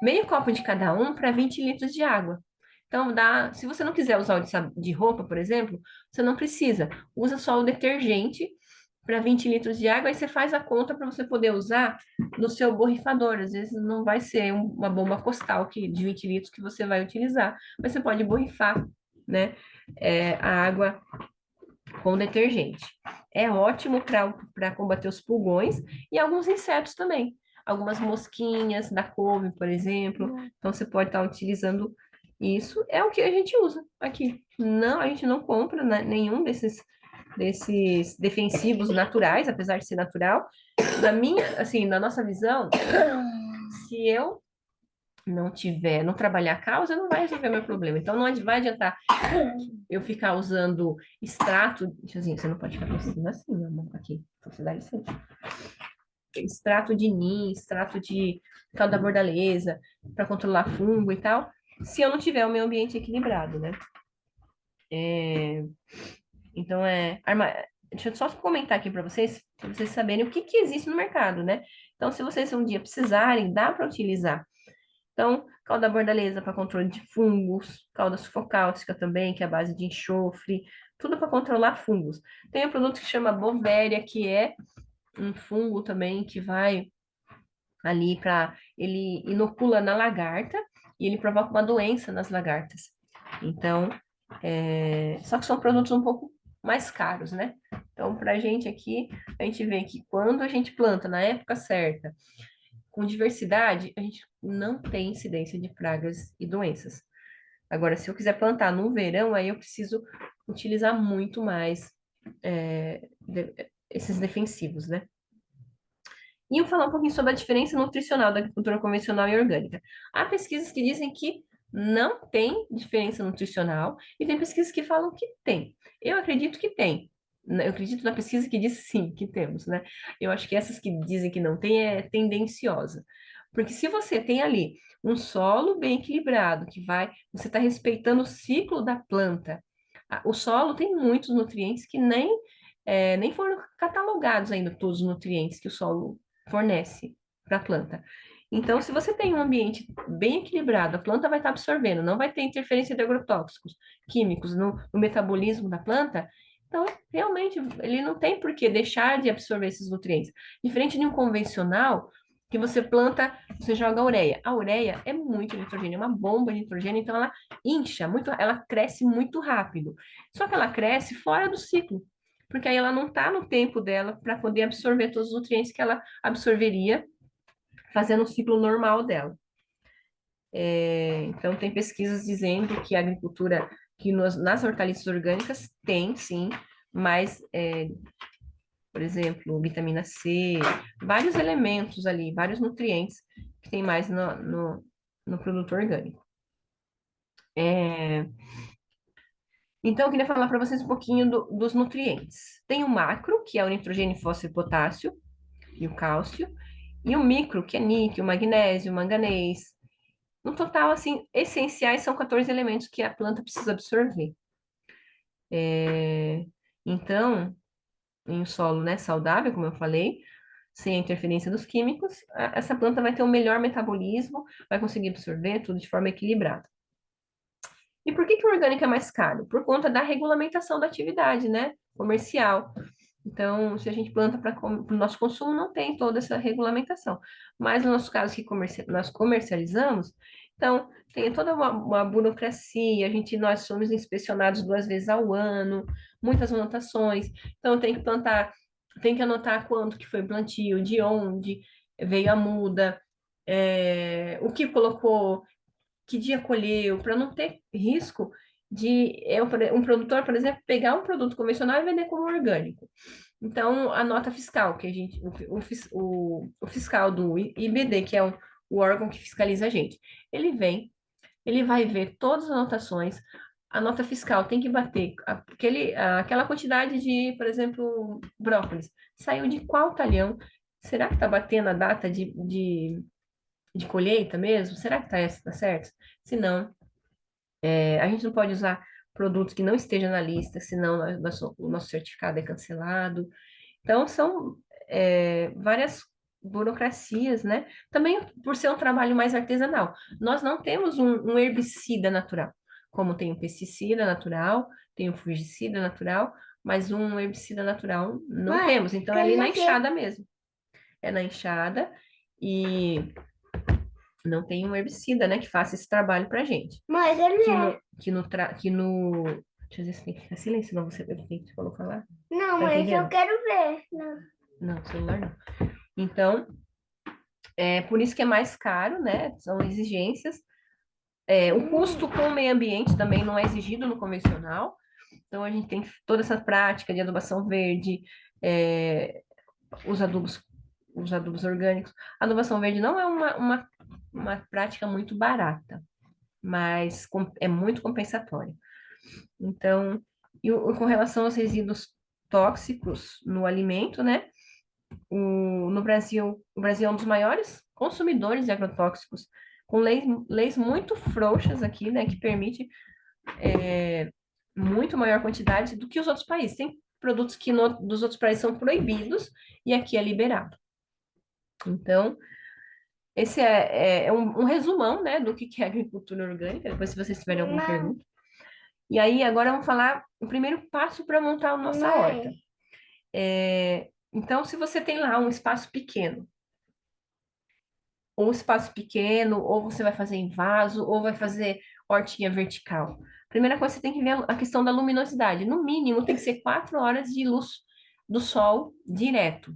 meio copo de cada um para 20 litros de água. Então, se você não quiser usar o de roupa, por exemplo, você não precisa. Usa só o detergente para 20 litros de água, aí você faz a conta para você poder usar no seu borrifador. Às vezes não vai ser uma bomba costal de 20 litros que você vai utilizar, mas você pode borrifar, né, a água com detergente. É ótimo para combater os pulgões e alguns insetos também. Algumas mosquinhas da couve, por exemplo. Então, você pode estar utilizando isso. É o que a gente usa aqui. Não, a gente não compra, né, nenhum desses defensivos naturais, apesar de ser natural. Na nossa visão, se eu não trabalhar a causa, não vai resolver meu problema. Então, não vai adiantar eu ficar usando extrato. Tiazinha, você não pode ficar tossindo assim, meu amor, aqui. Então, você dá licença. Extrato de NIM, extrato de calda da bordaleza, para controlar fungo e tal, se eu não tiver o meio ambiente equilibrado, né? Então, deixa eu só comentar aqui para vocês saberem o que existe no mercado, né? Então, se vocês um dia precisarem, dá para utilizar. Então, calda bordaleza para controle de fungos, calda sufocáustica também, que é a base de enxofre, tudo para controlar fungos. Tem um produto que chama Bovéria, que é um fungo também que vai ali ele inocula na lagarta e ele provoca uma doença nas lagartas. Então, só que são produtos um pouco mais caros, né? Então, para a gente aqui, a gente vê que quando a gente planta na época certa, com diversidade, a gente não tem incidência de pragas e doenças. Agora, se eu quiser plantar no verão, aí eu preciso utilizar muito mais esses defensivos, né? E eu vou falar um pouquinho sobre a diferença nutricional da agricultura convencional e orgânica. Há pesquisas que dizem que não tem diferença nutricional e tem pesquisas que falam que tem. Eu acredito que tem. Eu acredito na pesquisa que diz sim, que temos, né? Eu acho que essas que dizem que não tem é tendenciosa. Porque se você tem ali um solo bem equilibrado, você está respeitando o ciclo da planta. O solo tem muitos nutrientes que nem foram catalogados ainda todos os nutrientes que o solo fornece para a planta. Então, se você tem um ambiente bem equilibrado, a planta vai estar absorvendo, não vai ter interferência de agrotóxicos, químicos no metabolismo da planta, então, realmente, ele não tem por que deixar de absorver esses nutrientes. Diferente de um convencional, que você planta, você joga ureia. A ureia é muito nitrogênio, é uma bomba de nitrogênio, então ela incha muito, ela cresce muito rápido. Só que ela cresce fora do ciclo, porque aí ela não está no tempo dela para poder absorver todos os nutrientes que ela absorveria fazendo o ciclo normal dela. Então, tem pesquisas dizendo que a agricultura, que nas hortaliças orgânicas tem, sim, mais, por exemplo, vitamina C, vários elementos ali, vários nutrientes que tem mais no produto orgânico. Então, eu queria falar para vocês um pouquinho dos nutrientes. Tem o macro, que é o nitrogênio, fósforo e potássio, e o cálcio, e o micro, que é níquel, magnésio, manganês. No total, assim, essenciais são 14 elementos que a planta precisa absorver. Então, em um solo, né, saudável, como eu falei, sem a interferência dos químicos, essa planta vai ter um melhor metabolismo, vai conseguir absorver tudo de forma equilibrada. E por que o orgânico é mais caro? Por conta da regulamentação da atividade, né, comercial. Então, se a gente planta para o nosso consumo, não tem toda essa regulamentação. Mas no nosso caso, que nós comercializamos, então tem toda uma burocracia, nós somos inspecionados 2 vezes ao ano, muitas anotações. Então, tem que plantar, tem que anotar quanto que foi o plantio, de onde veio a muda, o que colocou, que dia colheu, para não ter risco de um produtor, por exemplo, pegar um produto convencional e vender como orgânico. Então, a nota fiscal, que o fiscal do IBD, que é o órgão que fiscaliza a gente, ele vai ver todas as anotações, a nota fiscal tem que bater aquela quantidade de, por exemplo, brócolis. Saiu de qual talhão? Será que está batendo a data de colheita mesmo? Será que tá certo? Se não, a gente não pode usar produtos que não estejam na lista, senão o nosso certificado é cancelado. Então, são várias burocracias, né? Também por ser um trabalho mais artesanal. Nós não temos um herbicida natural, como tem o pesticida natural, tem o fungicida natural, mas um herbicida natural não temos. Então, é ali na enxada mesmo. É na enxada e não tem um herbicida, né, que faça esse trabalho pra gente. Mas ele Deixa eu ver se tem que ficar silêncio, senão você tem que colocar lá. Não, Tá mas entendendo? eu quero ver. Não. Não, celular não. Então, por isso que é mais caro, né? São exigências. O custo com o meio ambiente também não é exigido no convencional. Então, a gente tem toda essa prática de adubação verde, os adubos orgânicos. A adubação verde não é uma prática muito barata, mas é muito compensatória. Então, com relação aos resíduos tóxicos no alimento, né? No Brasil, o Brasil é um dos maiores consumidores de agrotóxicos, com leis muito frouxas aqui, né? Que permite muito maior quantidade do que os outros países. Tem produtos que dos outros países são proibidos e aqui é liberado. Então, esse é um resumão, né, do que é agricultura orgânica, depois se vocês tiverem alguma pergunta. E aí, agora vamos falar o primeiro passo para montar a nossa horta. Então, se você tem lá um espaço pequeno, ou você vai fazer em vaso, ou vai fazer hortinha vertical. Primeira coisa, você tem que ver a questão da luminosidade. No mínimo, tem que ser 4 horas de luz do sol direto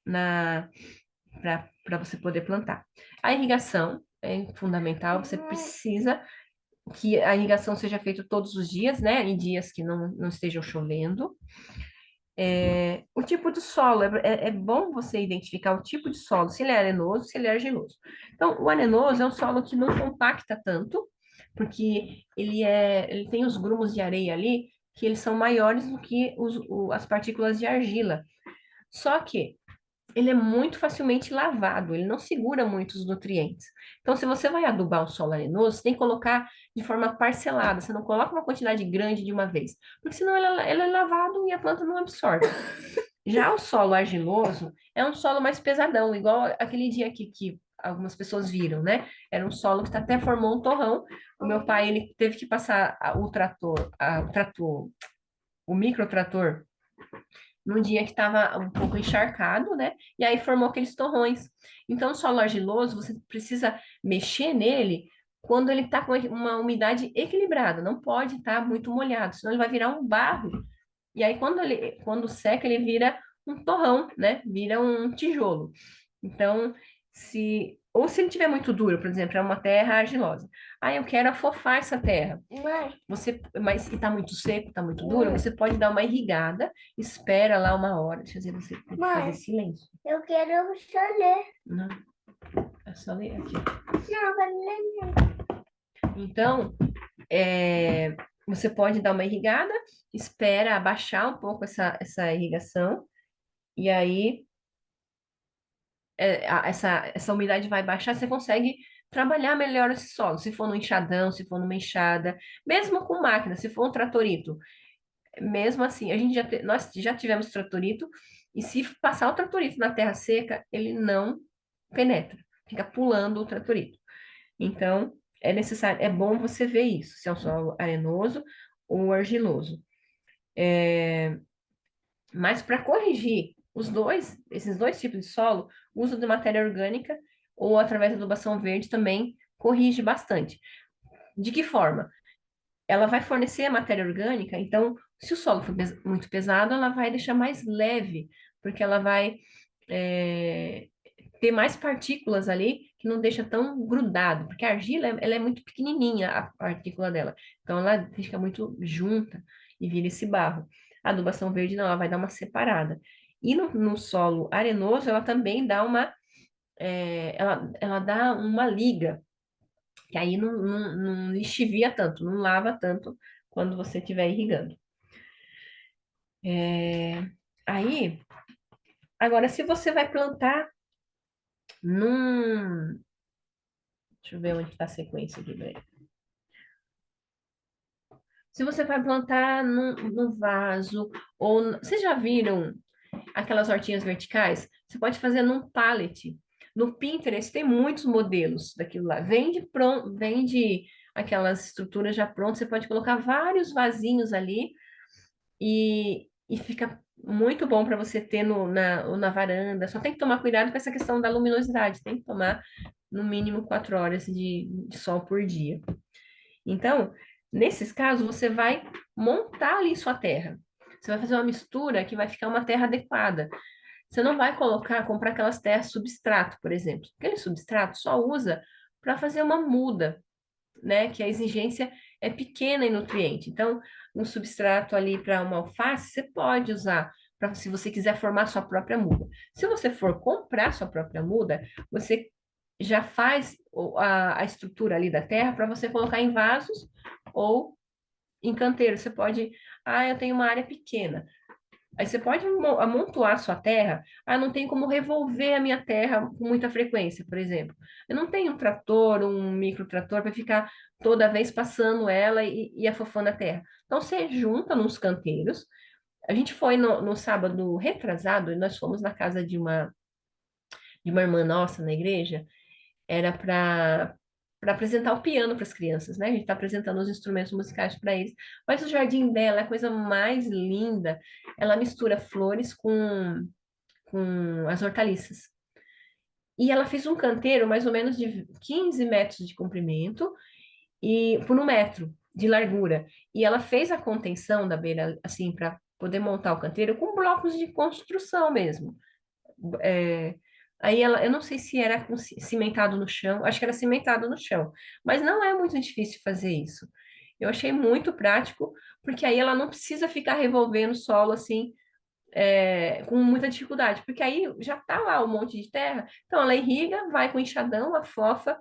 para você poder plantar. A irrigação é fundamental, você precisa que a irrigação seja feita todos os dias, né? Em dias que não estejam chovendo. O tipo de solo, é bom você identificar o tipo de solo, se ele é arenoso, se ele é argiloso. Então, o arenoso é um solo que não compacta tanto, porque ele tem os grumos de areia ali, que eles são maiores do que as partículas de argila. Só que ele é muito facilmente lavado, ele não segura muitos nutrientes. Então, se você vai adubar um solo arenoso, você tem que colocar de forma parcelada, você não coloca uma quantidade grande de uma vez, porque senão ele é lavado e a planta não absorve. Já o solo argiloso é um solo mais pesadão, igual aquele dia aqui que algumas pessoas viram, né? Era um solo que até formou um torrão. O meu pai, ele teve que passar o microtrator num dia que estava um pouco encharcado, né? E aí formou aqueles torrões. Então, o solo argiloso, você precisa mexer nele quando ele está com uma umidade equilibrada, não pode estar muito molhado, senão ele vai virar um barro. E aí, quando seca, ele vira um torrão, né? Vira um tijolo. Então, ou se ele tiver muito duro, por exemplo, é uma terra argilosa. Ah, eu quero afofar essa terra. Mas se está muito seco, está muito duro, você pode dar uma irrigada, espera lá uma hora. Deixa eu dizer, você tem que fazer silêncio. Eu quero só ler. Não, é só ler aqui. Não, eu quero ler. Então, você pode dar uma irrigada, espera abaixar um pouco essa irrigação, e aí essa umidade vai baixar, você consegue trabalhar melhor esse solo. Se for no enxadão, se for numa enxada, mesmo com máquina, se for um tratorito, mesmo assim, nós já tivemos tratorito, e se passar o tratorito na terra seca, ele não penetra, fica pulando o tratorito. Então, é bom você ver isso, se é um solo arenoso ou argiloso. Mas para corrigir esses dois tipos de solo, o uso de matéria orgânica ou através da adubação verde também corrige bastante. De que forma? Ela vai fornecer a matéria orgânica, então, se o solo for muito pesado, ela vai deixar mais leve, porque ela vai ter mais partículas ali que não deixa tão grudado, porque a argila ela é muito pequenininha, a partícula dela, então ela fica muito junta e vira esse barro. A adubação verde não, ela vai dar uma separada. E no solo arenoso, ela também dá ela dá uma liga, que aí não lixivia tanto, não lava tanto quando você estiver irrigando. Aí, agora, se você vai plantar num... Deixa eu ver onde está a sequência aqui, velho. Se você vai plantar num vaso, vocês já viram aquelas hortinhas verticais? Você pode fazer num pallet. No Pinterest tem muitos modelos daquilo lá. Vende aquelas estruturas já prontas. Você pode colocar vários vasinhos ali e fica muito bom para você ter na varanda. Só tem que tomar cuidado com essa questão da luminosidade. Tem que tomar no mínimo 4 horas de sol por dia. Então, nesses casos, você vai montar ali sua terra. Você vai fazer uma mistura que vai ficar uma terra adequada. Você não vai comprar aquelas terras substrato, por exemplo. Aquele substrato só usa para fazer uma muda, né? Que a exigência é pequena em nutriente. Então, um substrato ali para uma alface, você pode usar se você quiser formar sua própria muda. Se você for comprar sua própria muda, você já faz a estrutura ali da terra para você colocar em vasos ou em canteiro. Você pode, eu tenho uma área pequena. Aí você pode amontoar a sua terra. Não tem como revolver a minha terra com muita frequência, por exemplo. Eu não tenho um trator, um microtrator para ficar toda vez passando ela e afofando a terra. Então você junta nos canteiros. A gente foi no sábado retrasado, e nós fomos na casa de uma irmã nossa na igreja, era para apresentar o piano para as crianças, né? A gente está apresentando os instrumentos musicais para eles. Mas o jardim dela é a coisa mais linda. Ela mistura flores com as hortaliças. E ela fez um canteiro mais ou menos de 15 metros de comprimento e por 1 metro de largura. E ela fez a contenção da beira, assim, para poder montar o canteiro com blocos de construção mesmo. É, aí eu não sei se era cimentado no chão, acho que era cimentado no chão, mas não é muito difícil fazer isso. Eu achei muito prático, porque aí ela não precisa ficar revolvendo o solo assim, com muita dificuldade, porque aí já tá lá um monte de terra, então ela irriga, vai com enxadão, afofa,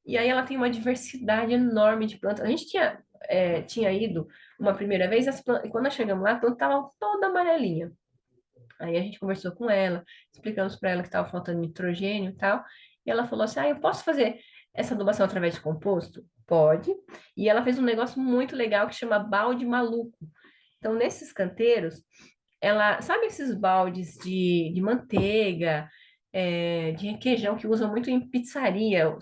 e aí ela tem uma diversidade enorme de plantas. A gente tinha ido uma primeira vez, e quando nós chegamos lá, a planta estava toda amarelinha. Aí a gente conversou com ela, explicamos para ela que estava faltando nitrogênio e tal. E ela falou assim: eu posso fazer essa adubação através de composto? Pode. E ela fez um negócio muito legal que chama balde maluco. Então, nesses canteiros, ela, sabe esses baldes de manteiga, de requeijão que usam muito em pizzaria? Eu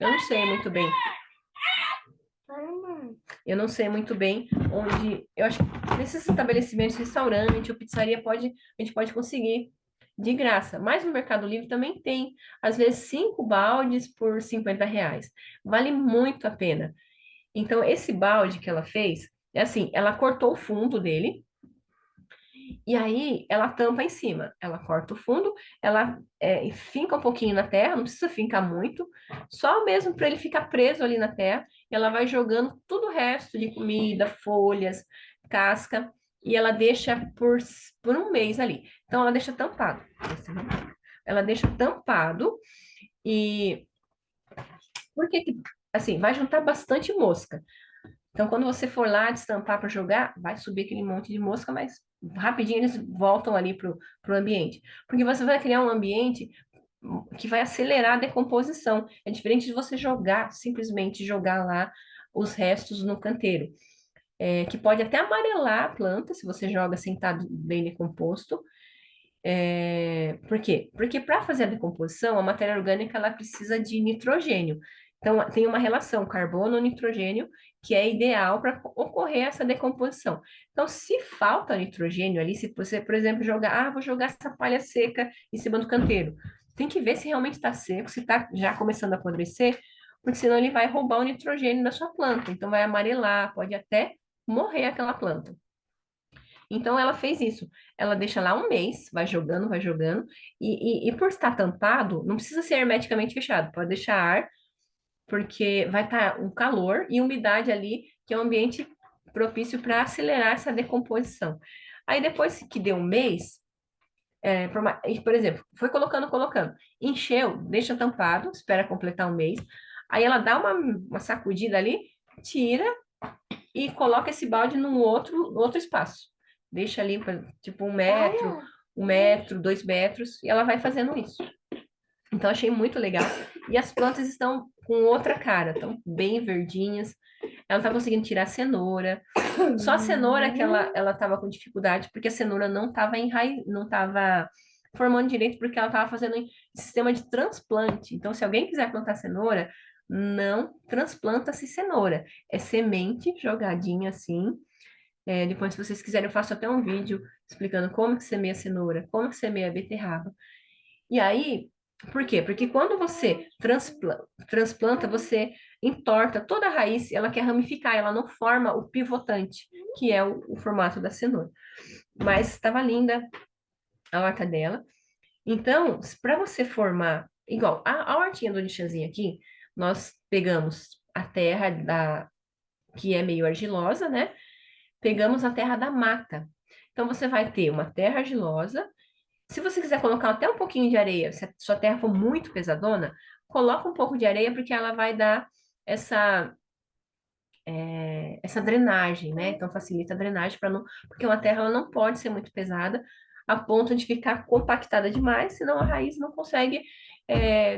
não sei muito bem. Eu não sei muito bem onde. Eu acho que nesses estabelecimentos, restaurante ou pizzaria, a gente pode conseguir de graça. Mas no Mercado Livre também tem, às vezes, 5 baldes por R$ 50. Vale muito a pena. Então, esse balde que ela fez, é assim, ela cortou o fundo dele. E aí ela tampa em cima, ela corta o fundo, ela finca um pouquinho na terra, não precisa fincar muito, só mesmo para ele ficar preso ali na terra, e ela vai jogando tudo o resto de comida, folhas, casca, e ela deixa por 1 mês ali. Então ela deixa tampado. Ela deixa tampado e por que assim, vai juntar bastante mosca. Então, quando você for lá destampar para jogar, vai subir aquele monte de mosca, mas rapidinho eles voltam ali para o ambiente. Porque você vai criar um ambiente que vai acelerar a decomposição. É diferente de você simplesmente jogar lá os restos no canteiro. Que pode até amarelar a planta, se você joga sem estar bem decomposto. Por quê? Porque para fazer a decomposição, a matéria orgânica ela precisa de nitrogênio. Então, tem uma relação carbono-nitrogênio que é ideal para ocorrer essa decomposição. Então, se falta nitrogênio ali, se você, por exemplo, vou jogar essa palha seca em cima do canteiro, tem que ver se realmente está seco, se está já começando a apodrecer, porque senão ele vai roubar o nitrogênio da sua planta. Então, vai amarelar, pode até morrer aquela planta. Então ela fez isso. Ela deixa lá 1 mês, vai jogando, e por estar tampado, não precisa ser hermeticamente fechado, pode deixar ar, porque vai estar um calor e umidade ali, que é um ambiente propício para acelerar essa decomposição. Aí depois que deu 1 mês, por exemplo, foi colocando, encheu, deixa tampado, espera completar 1 mês, aí ela dá uma sacudida ali, tira e coloca esse balde num outro espaço. Deixa ali, tipo 1 metro, 1 metro, 2 metros, e ela vai fazendo isso. Então, achei muito legal. E as plantas estão com outra cara, estão bem verdinhas. Ela está conseguindo tirar a cenoura. Só a cenoura que ela estava com dificuldade, porque a cenoura não estava não estava formando direito, porque ela estava fazendo em sistema de transplante. Então, se alguém quiser plantar cenoura, não transplanta-se cenoura. É semente jogadinha assim. Depois, se vocês quiserem, eu faço até um vídeo explicando como que semeia cenoura, como que semeia beterraba. E aí, por quê? Porque quando você transplanta, você entorta toda a raiz, ela quer ramificar, ela não forma o pivotante, que é o formato da cenoura. Mas estava linda a horta dela. Então, para você formar, igual a hortinha do lixãozinho aqui, nós pegamos a terra que é meio argilosa, né? Pegamos a terra da mata. Então, você vai ter uma terra argilosa Se você quiser colocar até um pouquinho de areia, se a sua terra for muito pesadona, coloca um pouco de areia porque ela vai dar essa essa drenagem, né? Então facilita a drenagem para não, porque uma terra ela não pode ser muito pesada a ponto de ficar compactada demais, senão a raiz não consegue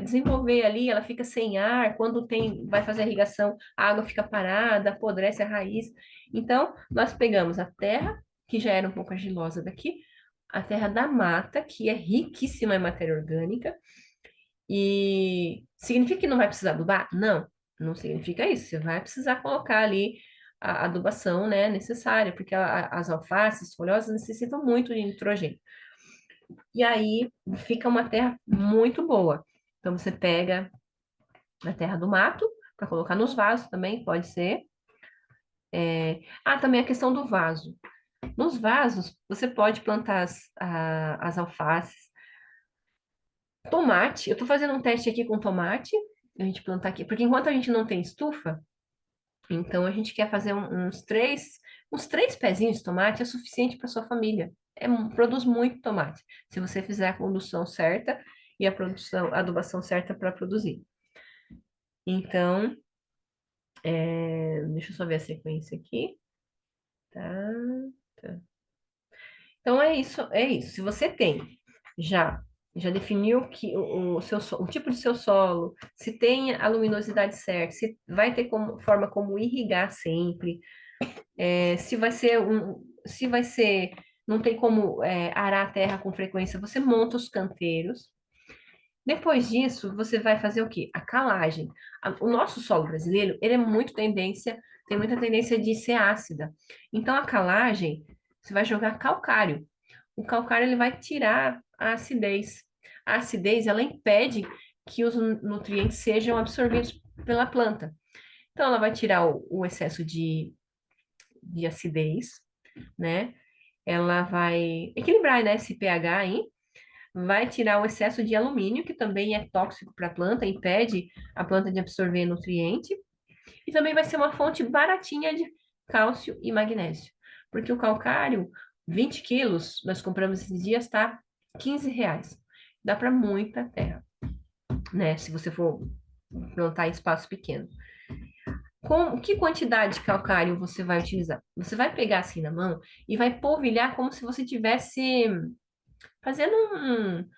desenvolver ali, ela fica sem ar, quando vai fazer a irrigação, a água fica parada, apodrece a raiz. Então, nós pegamos a terra, que já era um pouco argilosa daqui, a terra da mata, que é riquíssima em matéria orgânica, e significa que não vai precisar adubar? Não, não significa isso. Você vai precisar colocar ali a adubação, né, necessária, porque as alfaces folhosas necessitam muito de nitrogênio. E aí fica uma terra muito boa. Então você pega a terra do mato para colocar nos vasos também, pode ser. Também a questão do vaso. Nos vasos, você pode plantar as alfaces. Tomate, eu estou fazendo um teste aqui com tomate, a gente plantar aqui, porque enquanto a gente não tem estufa, então a gente quer fazer uns três pezinhos de tomate é suficiente para sua família. Produz muito tomate, se você fizer a condução certa e a adubação certa para produzir. Então, deixa eu só ver a sequência aqui. Tá, tá. Então é isso, é isso. Se você tem já definiu que o tipo de seu solo, se tem a luminosidade certa, se vai ter forma como irrigar sempre, se vai ser, não tem como arar a terra com frequência, você monta os canteiros. Depois disso, você vai fazer o quê? A calagem. O nosso solo brasileiro, ele é tem muita tendência de ser ácida. Então, a calagem, você vai jogar calcário. O calcário, ele vai tirar a acidez. A acidez, ela impede que os nutrientes sejam absorvidos pela planta. Então, ela vai tirar o excesso de acidez, né? Ela vai equilibrar, né, esse pH aí, vai tirar o excesso de alumínio, que também é tóxico para a planta, impede a planta de absorver nutriente, e também vai ser uma fonte baratinha de cálcio e magnésio, porque o calcário, 20 quilos, nós compramos esses dias, tá? R$ 15. Dá para muita terra, né? Se você for plantar em espaço pequeno. Que quantidade de calcário você vai utilizar? Você vai pegar assim na mão e vai polvilhar como se você tivesse fazendo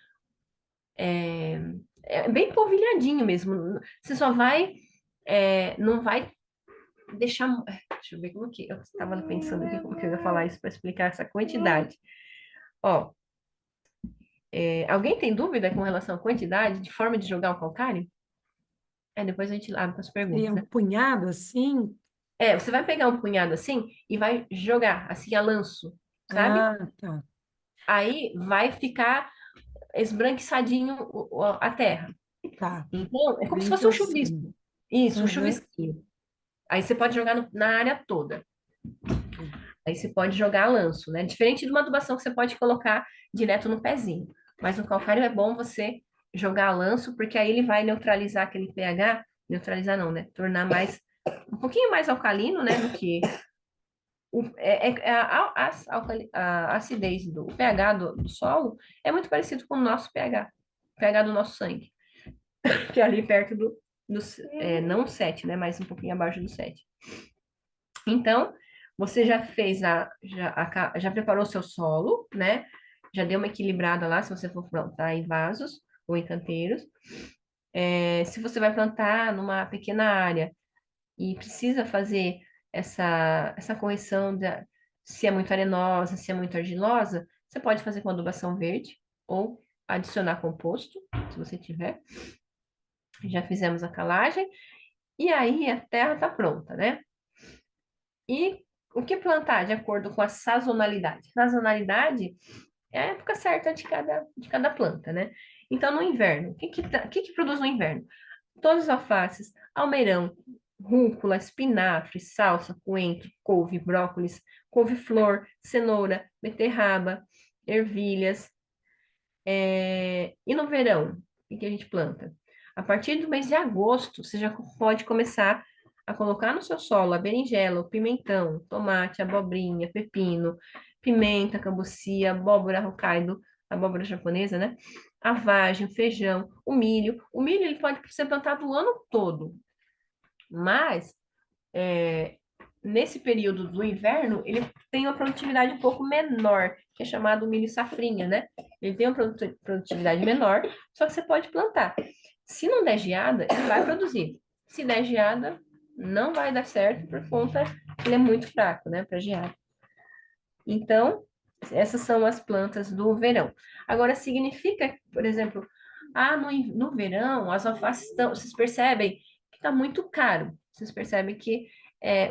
bem polvilhadinho mesmo. Você só vai, não vai deixar. Deixa eu ver como que eu estava pensando aqui como que eu ia falar isso para explicar essa quantidade. Ó, alguém tem dúvida com relação à quantidade, de forma de jogar o calcário? Depois a gente abre para as perguntas, Seria um né? punhado assim? Você vai pegar um punhado assim e vai jogar, assim, a lanço, sabe? Ah, tá. Aí vai ficar esbranquiçadinho a terra. Tá. Então, é como se Bem fosse um chuvisco. grossinho. Isso, um Uhum. chuvisquinho. Aí você pode jogar na área toda. Aí você pode jogar a lanço, né? Diferente de uma adubação que você pode colocar direto no pezinho. Mas no calcário é bom você jogar a lanço, porque aí ele vai neutralizar aquele pH. Neutralizar não, né? Tornar um pouquinho mais alcalino, né? Do que a acidez o pH do solo é muito parecido com o nosso pH, o pH do nosso sangue, que é ali perto não 7, né, mas um pouquinho abaixo do 7. Então, você já fez já preparou o seu solo, né? Já deu uma equilibrada lá, se você for plantar em vasos ou em canteiros. Se você vai plantar numa pequena área e precisa fazer essa correção se é muito arenosa, se é muito argilosa, você pode fazer com adubação verde ou adicionar composto, se você tiver. Já fizemos a calagem e aí a terra está pronta, né? E o que plantar de acordo com a sazonalidade? Sazonalidade é a época certa de cada planta, né? Então, no inverno, o que produz no inverno? Todas as alfaces, almeirão, rúcula, espinafre, salsa, coentro, couve, brócolis, couve-flor, cenoura, beterraba, ervilhas. E no verão, o que a gente planta? A partir do mês de agosto, você já pode começar a colocar no seu solo a berinjela, o pimentão, tomate, abobrinha, pepino, pimenta, cambucia, abóbora, hokkaido, a abóbora japonesa, né? A vagem, o feijão, o milho. O milho ele pode ser plantado o ano todo, mas nesse período do inverno, ele tem uma produtividade um pouco menor, que é chamado milho safrinha, né? Ele tem uma produtividade menor, só que você pode plantar. Se não der geada, ele vai produzir. Se der geada, não vai dar certo por conta que ele é muito fraco, né, para geada. Então, essas são as plantas do verão. Agora, significa, por exemplo, no verão, as alfaces estão, vocês percebem que está muito caro. Vocês percebem que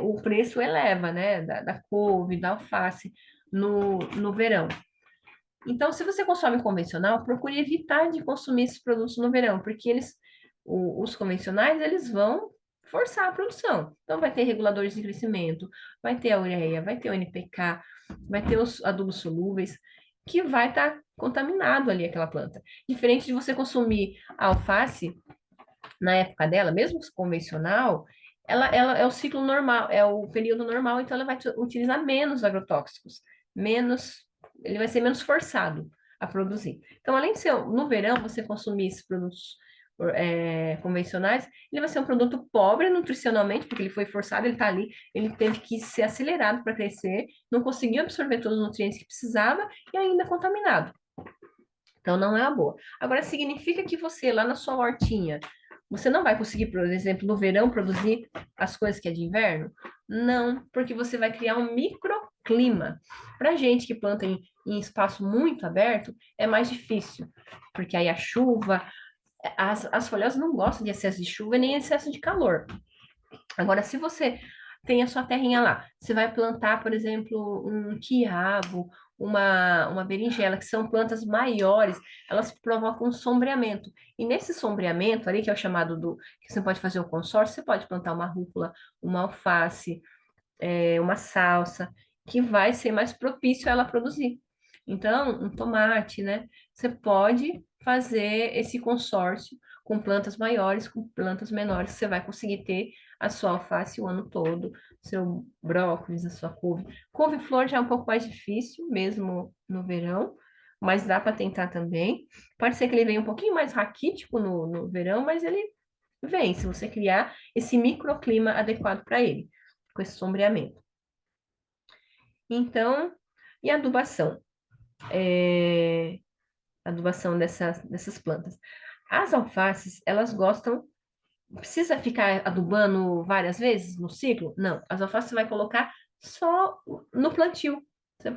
o preço eleva, né, da couve, da alface no verão. Então, se você consome convencional, procure evitar de consumir esses produtos no verão, porque os convencionais, eles vão forçar a produção. Então, vai ter reguladores de crescimento, vai ter a ureia, vai ter o NPK, vai ter os adubos solúveis, que vai estar contaminado ali aquela planta. Diferente de você consumir a alface na época dela, mesmo convencional, ela é o ciclo normal, é o período normal, então ela vai utilizar menos agrotóxicos, ele vai ser menos forçado a produzir. Então, além de ser no verão você consumir esses produtos convencionais, ele vai ser um produto pobre nutricionalmente, porque ele foi forçado, ele está ali, ele teve que ser acelerado para crescer, não conseguiu absorver todos os nutrientes que precisava e ainda contaminado. Então, não é uma boa. Agora, significa que você, lá na sua hortinha, você não vai conseguir, por exemplo, no verão, produzir as coisas que é de inverno? Não, porque você vai criar um microclima. Para gente que planta em espaço muito aberto, é mais difícil, porque aí a chuva, as folhosas não gostam de excesso de chuva nem excesso de calor. Agora, se você tem a sua terrinha lá, você vai plantar, por exemplo, um quiabo, uma berinjela, que são plantas maiores, elas provocam um sombreamento. E nesse sombreamento ali, que é o chamado que você pode fazer o consórcio, você pode plantar uma rúcula, uma alface, uma salsa, que vai ser mais propício a ela produzir. Então, um tomate, né? Você pode fazer esse consórcio com plantas maiores, com plantas menores, você vai conseguir ter a sua alface o ano todo, seu brócolis, a sua couve. Couve-flor já é um pouco mais difícil, mesmo no verão, mas dá para tentar também. Pode ser que ele venha um pouquinho mais raquítico no verão, mas ele vem, se você criar esse microclima adequado para ele, com esse sombreamento. Então, e a adubação? Adubação dessas plantas. As alfaces, elas gostam. Precisa ficar adubando várias vezes no ciclo? Não. As alfaces você vai colocar só no plantio. Você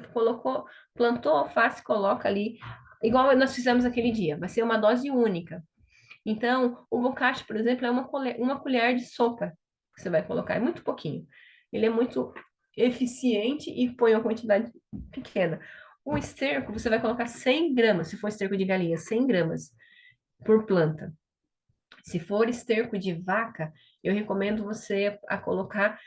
plantou alface, coloca ali, igual nós fizemos aquele dia. Vai ser uma dose única. Então, o bocache, por exemplo, é uma colher de sopa que você vai colocar. É muito pouquinho. Ele é muito eficiente e põe uma quantidade pequena. O esterco, você vai colocar 100 gramas, se for esterco de galinha, 100 gramas por planta. Se for esterco de vaca, eu recomendo você a colocar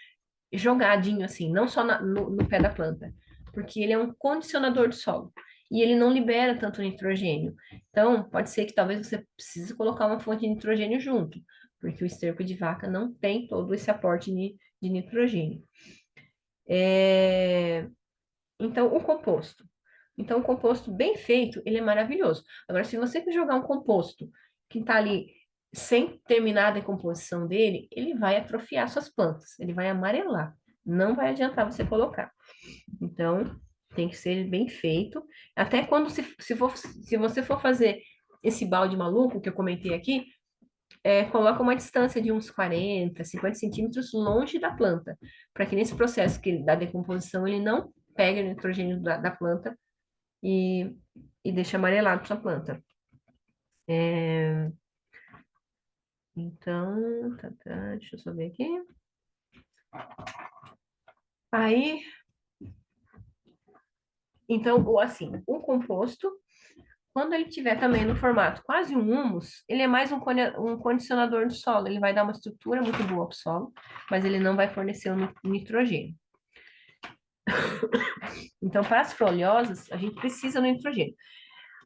jogadinho assim, não só no pé da planta, porque ele é um condicionador do solo e ele não libera tanto nitrogênio. Então, pode ser que talvez você precise colocar uma fonte de nitrogênio junto, porque o esterco de vaca não tem todo esse aporte de nitrogênio. Então, o composto. Então, o composto bem feito, ele é maravilhoso. Agora, se você jogar um composto que está ali sem terminar a decomposição dele, ele vai atrofiar suas plantas, ele vai amarelar. Não vai adiantar você colocar. Então, tem que ser bem feito. Até quando, se você for fazer esse balde maluco que eu comentei aqui, coloca uma distância de uns 40, 50 centímetros longe da planta, para que nesse processo da decomposição ele não pegue o nitrogênio da planta e deixe amarelado sua planta. Então, deixa eu só ver aqui. Aí, então, assim, o composto, quando ele tiver também no formato quase um humus, ele é mais um condicionador do solo. Ele vai dar uma estrutura muito boa para o solo, mas ele não vai fornecer o nitrogênio. Então, para as folhosas, a gente precisa do nitrogênio.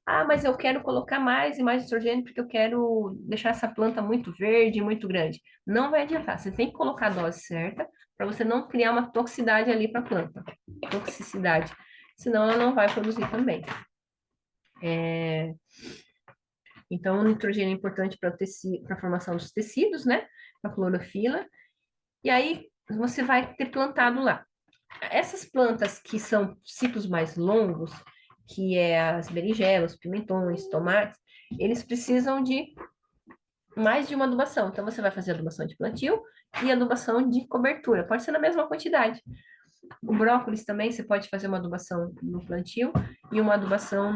Ah, mas eu quero colocar mais e mais nitrogênio porque eu quero deixar essa planta muito verde, muito grande. Não vai adiantar. Você tem que colocar a dose certa para você não criar uma toxicidade ali para a planta. Toxicidade. Senão ela não vai produzir também. Então, o nitrogênio é importante para a formação dos tecidos, né? Para a clorofila. E aí, você vai ter plantado lá. Essas plantas que são ciclos mais longos, que é as berinjelas, pimentões, tomates, eles precisam de mais de uma adubação. Então, você vai fazer adubação de plantio e adubação de cobertura. Pode ser na mesma quantidade. O brócolis também, você pode fazer uma adubação no plantio e uma adubação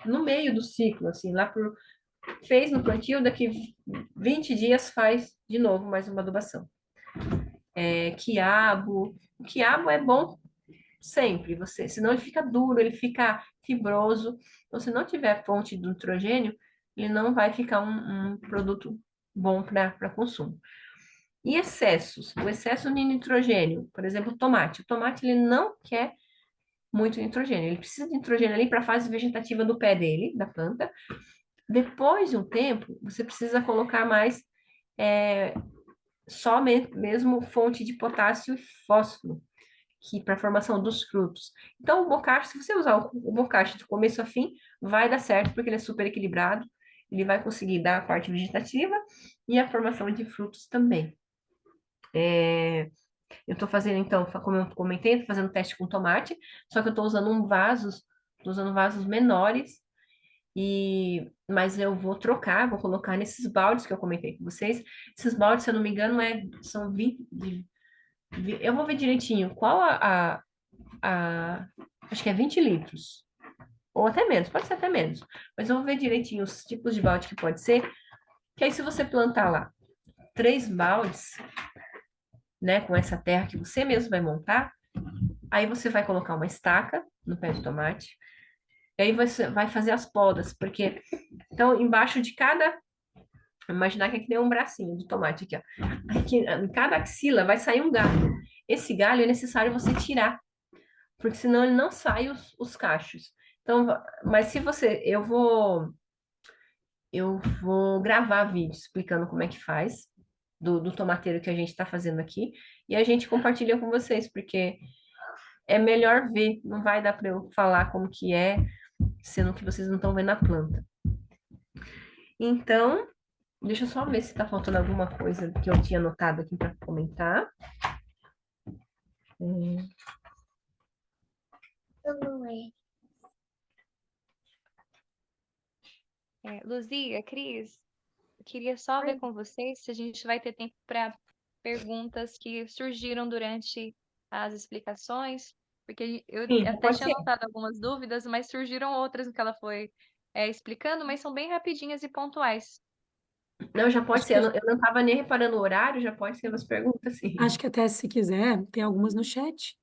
no meio do ciclo, assim, fez no plantio, daqui 20 dias faz de novo mais uma adubação. Quiabo. O quiabo é bom sempre, senão ele fica duro, ele fica fibroso. Então, se não tiver fonte de nitrogênio, ele não vai ficar um produto bom para consumo. E excessos, o excesso de nitrogênio, por exemplo, o tomate. O tomate ele não quer muito nitrogênio, ele precisa de nitrogênio ali para a fase vegetativa do pé dele, da planta. Depois de um tempo, você precisa colocar mais só mesmo fonte de potássio e fósforo, que para a formação dos frutos. Então, o bocashi, se você usar o bocashi do começo a fim, vai dar certo, porque ele é super equilibrado, ele vai conseguir dar a parte vegetativa e a formação de frutos também. Eu estou fazendo, então, como eu comentei, estou fazendo teste com tomate, só que eu estou usando vasos menores, mas eu vou trocar, vou colocar nesses baldes que eu comentei com vocês. Esses baldes, se eu não me engano, são 20, eu vou ver direitinho qual acho que é 20 litros, ou até menos, pode ser até menos, mas eu vou ver direitinho os tipos de balde que pode ser, que aí se você plantar lá 3 baldes, né, com essa terra que você mesmo vai montar, aí você vai colocar uma estaca no pé de tomate, e aí você vai fazer as podas, porque, então, embaixo de cada, imaginar que aqui tem um bracinho de tomate aqui, ó. Aqui, em cada axila vai sair um galho. Esse galho é necessário você tirar, porque senão ele não sai os cachos. Então, mas se você, eu vou gravar vídeo explicando como é que faz do tomateiro que a gente está fazendo aqui e a gente compartilha com vocês, porque é melhor ver, não vai dar para eu falar como que é, sendo que vocês não estão vendo a planta. Então, deixa eu só ver se está faltando alguma coisa que eu tinha anotado aqui para comentar. Luzia, Cris, eu queria só ver com vocês se a gente vai ter tempo para perguntas que surgiram durante as explicações, porque eu Sim, até pode tinha ser. anotado algumas dúvidas, mas surgiram outras no que ela foi explicando, mas são bem rapidinhas e pontuais. Não, já pode Acho ser. que, Eu não estava nem reparando o horário, já pode ser as perguntas, sim. acho que até se quiser, tem algumas no chat.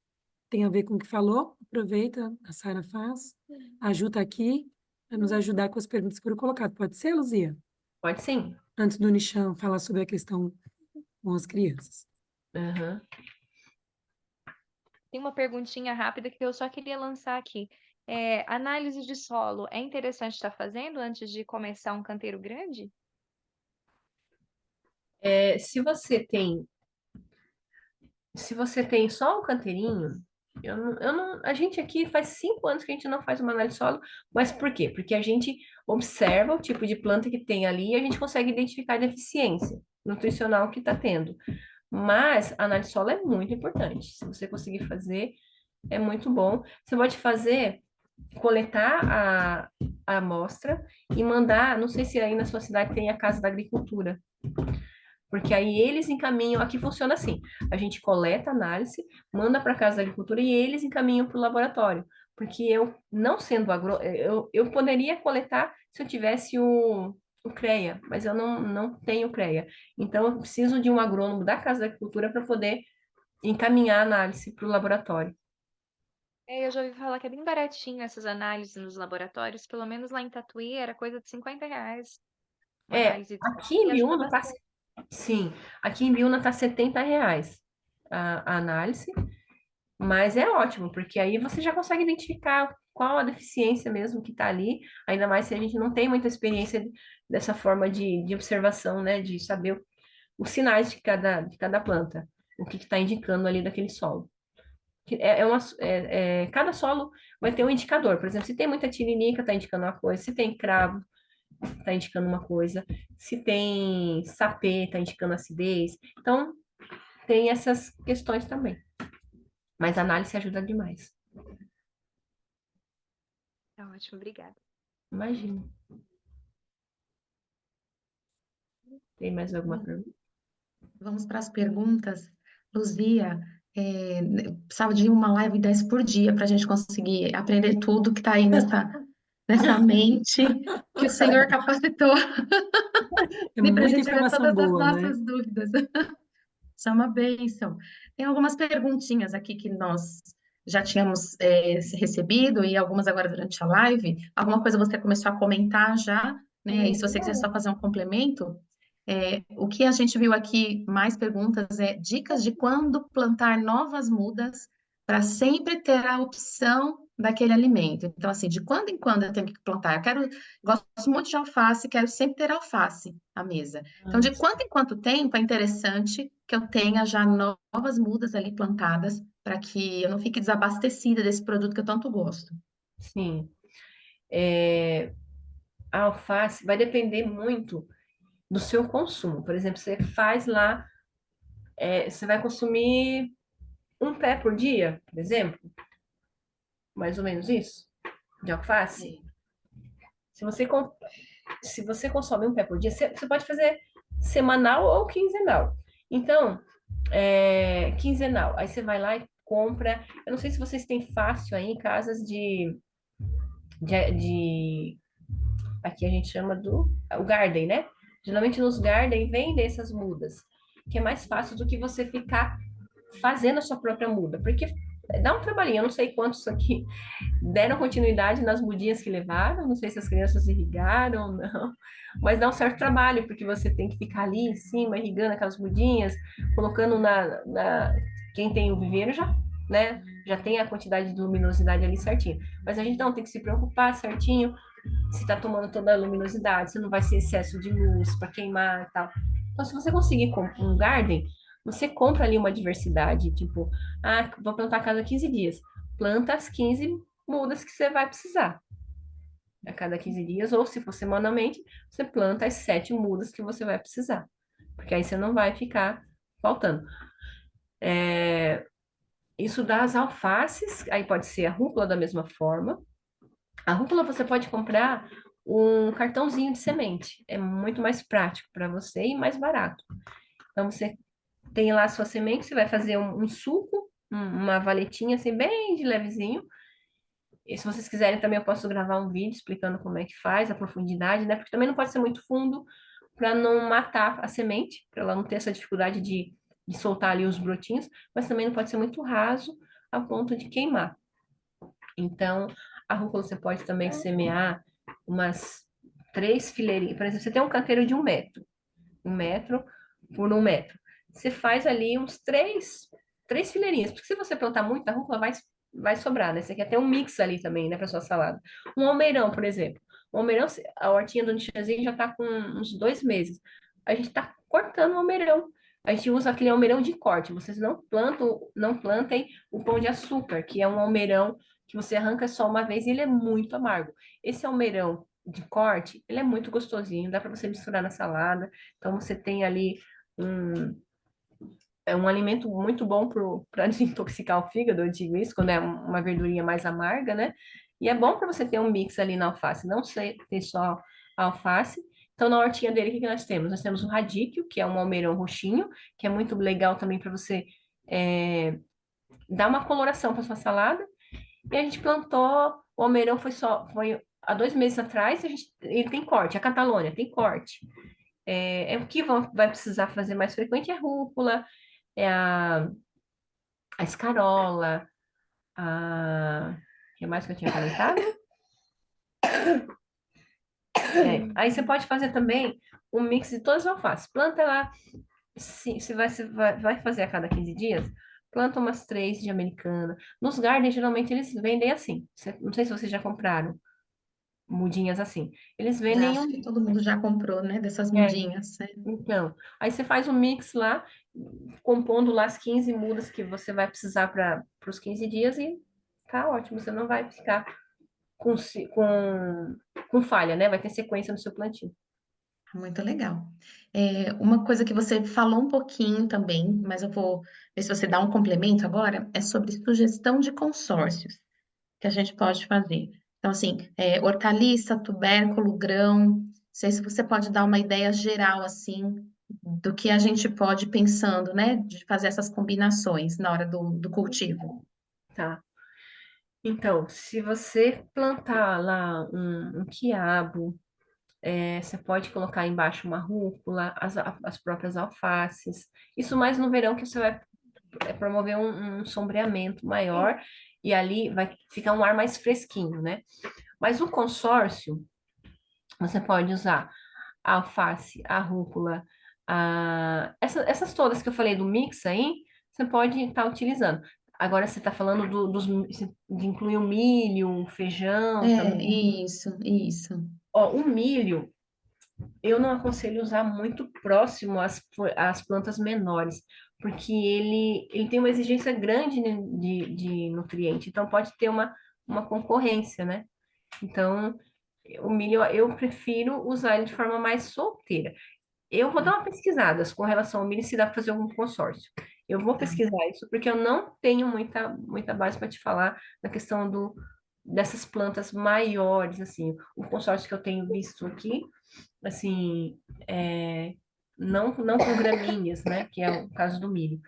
Tem a ver com o que falou. Aproveita, a Sara faz. A Ju está aqui para nos ajudar com as perguntas que foram colocadas. Pode ser, Luzia? Pode sim. Antes do Nishan falar sobre a questão com as crianças. Aham. Tem uma perguntinha rápida que eu só queria lançar aqui. Análise de solo é interessante estar fazendo antes de começar um canteiro grande? Se você tem só um canteirinho, a gente aqui faz 5 anos que a gente não faz uma análise de solo, mas por quê? Porque a gente observa o tipo de planta que tem ali e a gente consegue identificar a deficiência nutricional que está tendo. Mas a análise de solo é muito importante. Se você conseguir fazer, é muito bom. Você pode coletar a amostra e mandar, não sei se aí na sua cidade tem a Casa da Agricultura, porque aí eles encaminham, aqui funciona assim, a gente coleta a análise, manda para a Casa da Agricultura e eles encaminham para o laboratório, porque eu, não sendo eu poderia coletar se eu tivesse o CREA, mas eu não tenho CREA, então eu preciso de um agrônomo da Casa da Agricultura para poder encaminhar a análise para o laboratório. Eu já ouvi falar que é bem baratinho essas análises nos laboratórios, pelo menos lá em Tatuí era coisa de R$ 50. Uma análise de Aqui solo, e em ajuda Biúna tá, bastante. sim, aqui em Biúna tá R$ 70 a análise, mas é ótimo, porque aí você já consegue identificar qual a deficiência mesmo que está ali, ainda mais se a gente não tem muita experiência dessa forma de observação, né, de saber os sinais de cada planta, o que está indicando ali daquele solo. Cada solo vai ter um indicador. Por exemplo, se tem muita tiririca, está indicando uma coisa. Se tem cravo, está indicando uma coisa. Se tem sapê, está indicando acidez. Então, tem essas questões também. Mas a análise ajuda demais. Tá ótimo, obrigada. Imagina. Tem mais alguma pergunta? Vamos para as perguntas. Luzia, precisava de uma live 10 por dia para a gente conseguir aprender tudo que está aí nessa mente que o Senhor capacitou É para a muita gente tirar informação todas as boa, né? nossas dúvidas. Isso é uma bênção. Tem algumas perguntinhas aqui que nós já tínhamos recebido e algumas agora durante a live. Alguma coisa você começou a comentar já, né? E se você quiser só fazer um complemento, o que a gente viu aqui, mais perguntas, dicas de quando plantar novas mudas para sempre ter a opção daquele alimento. Então, assim, de quando em quando eu tenho que plantar? Gosto muito de alface, quero sempre ter alface à mesa. Então, de quanto em quanto tempo é interessante que eu tenha já novas mudas ali plantadas para que eu não fique desabastecida desse produto que eu tanto gosto. Sim. A alface vai depender muito do seu consumo. Por exemplo, você faz lá, você vai consumir um pé por dia, por exemplo, mais ou menos isso, de alface. Se você, se você consome um pé por dia, você pode fazer semanal ou quinzenal. Então, quinzenal. Aí você vai lá e compra. Eu não sei se vocês têm fácil aí em casas de aqui a gente chama o garden, né? Geralmente nos garden vendem essas mudas, que é mais fácil do que você ficar fazendo a sua própria muda, porque dá um trabalhinho, eu não sei quantos aqui deram continuidade nas mudinhas que levaram, não sei se as crianças irrigaram ou não, mas dá um certo trabalho, porque você tem que ficar ali em cima, irrigando aquelas mudinhas, colocando quem tem o viveiro já, né, já tem a quantidade de luminosidade ali certinho, mas a gente não tem que se preocupar certinho se está tomando toda a luminosidade, se não vai ser excesso de luz para queimar e tal. Então, se você conseguir um garden, você compra ali uma diversidade, tipo, vou plantar a cada 15 dias. Planta as 15 mudas que você vai precisar a cada 15 dias, ou se for semanalmente, você planta as 7 mudas que você vai precisar. Porque aí você não vai ficar faltando. Isso das alfaces, aí pode ser a rúcula da mesma forma. A rúcula você pode comprar um cartãozinho de semente. É muito mais prático para você e mais barato. Então você tem lá a sua semente, você vai fazer um suco, uma valetinha assim, bem de levezinho. E se vocês quiserem também eu posso gravar um vídeo explicando como é que faz, a profundidade, né? Porque também não pode ser muito fundo para não matar a semente, para ela não ter essa dificuldade de soltar ali os brotinhos, mas também não pode ser muito raso a ponto de queimar. Então, a rúcula você pode também semear umas 3 fileirinhas. Por exemplo, você tem um canteiro de 1 metro por 1 metro. Você faz ali uns três fileirinhas, porque se você plantar muita rúcula, vai sobrar, né? Você quer ter um mix ali também, né, para sua salada. Um almeirão, por exemplo. O almeirão, a hortinha do Nishazinho já está com uns 2 meses. A gente está cortando o almeirão. A gente usa aquele almeirão de corte. Vocês não plantem o pão de açúcar, que é um almeirão que você arranca só uma vez e ele é muito amargo. Esse almeirão de corte, ele é muito gostosinho, dá para você misturar na salada. Então você tem ali um alimento muito bom para desintoxicar o fígado, eu digo isso, quando é uma verdurinha mais amarga, né? E é bom para você ter um mix ali na alface, não ter só a alface. Então, na hortinha dele, o que que nós temos? Nós temos o radíquio, que é um almeirão roxinho, que é muito legal também para você dar uma coloração para sua salada. E a gente plantou, o almeirão foi há 2 meses atrás, ele tem corte, a Catalônia tem corte. O que vai precisar fazer mais frequente é rúcula, a escarola, o que mais que eu tinha comentado? Aí você pode fazer também um mix de todas as alfaces. Planta lá, se vai fazer a cada 15 dias, planta umas 3 de americana. Nos gardens, geralmente, eles vendem assim. Não sei se vocês já compraram, mudinhas assim. Eles Já vendem acho que todo mundo já comprou, né? Dessas é, mudinhas. Né? então, aí você faz um mix lá, compondo lá as 15 mudas que você vai precisar para os 15 dias e tá ótimo, você não vai ficar com falha, né? Vai ter sequência no seu plantio. Muito legal. Uma coisa que você falou um pouquinho também, mas eu vou ver se você dá um complemento agora, é sobre sugestão de consórcios que a gente pode fazer. Então, assim, hortaliça, tubérculo, grão, não sei se você pode dar uma ideia geral, assim, do que a gente pode ir pensando, né, de fazer essas combinações na hora do cultivo. Tá. Então, se você plantar lá um quiabo, você pode colocar embaixo uma rúcula, as próprias alfaces. Isso mais no verão que você vai promover um sombreamento maior e ali vai ficar um ar mais fresquinho, né? Mas o consórcio, você pode usar a alface, a rúcula, essas todas que eu falei do mix aí, você pode estar utilizando. Agora você está falando de incluir o milho, o feijão também. Isso. Ó, o milho, eu não aconselho usar muito próximo às plantas menores, porque ele tem uma exigência grande, né, de nutriente, então pode ter uma concorrência, né? Então, o milho eu prefiro usar ele de forma mais solteira. Eu vou dar uma pesquisada com relação ao milho, se dá para fazer algum consórcio. Eu vou Tá. pesquisar isso, porque eu não tenho muita base para te falar da questão dessas plantas maiores, assim. O consórcio que eu tenho visto aqui, assim, não com gramíneas, né, que é o caso do milho.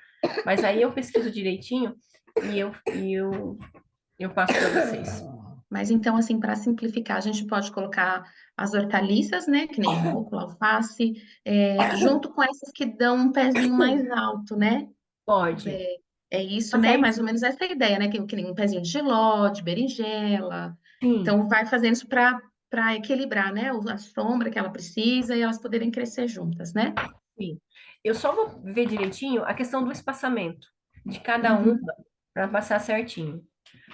Mas aí eu pesquiso direitinho e eu passo para vocês. Mas então, assim, para simplificar, a gente pode colocar as hortaliças, né? Que nem rúcula, alface, junto com essas que dão um pezinho mais alto, né? Pode. É isso, Mas né? aí, Mais ou menos essa ideia, né? Que nem um pezinho de jiló, de berinjela. sim. Então, vai fazendo isso para equilibrar, né? A sombra que ela precisa e elas poderem crescer juntas, né? Sim. Eu só vou ver direitinho a questão do espaçamento de cada uma Uhum. para passar certinho.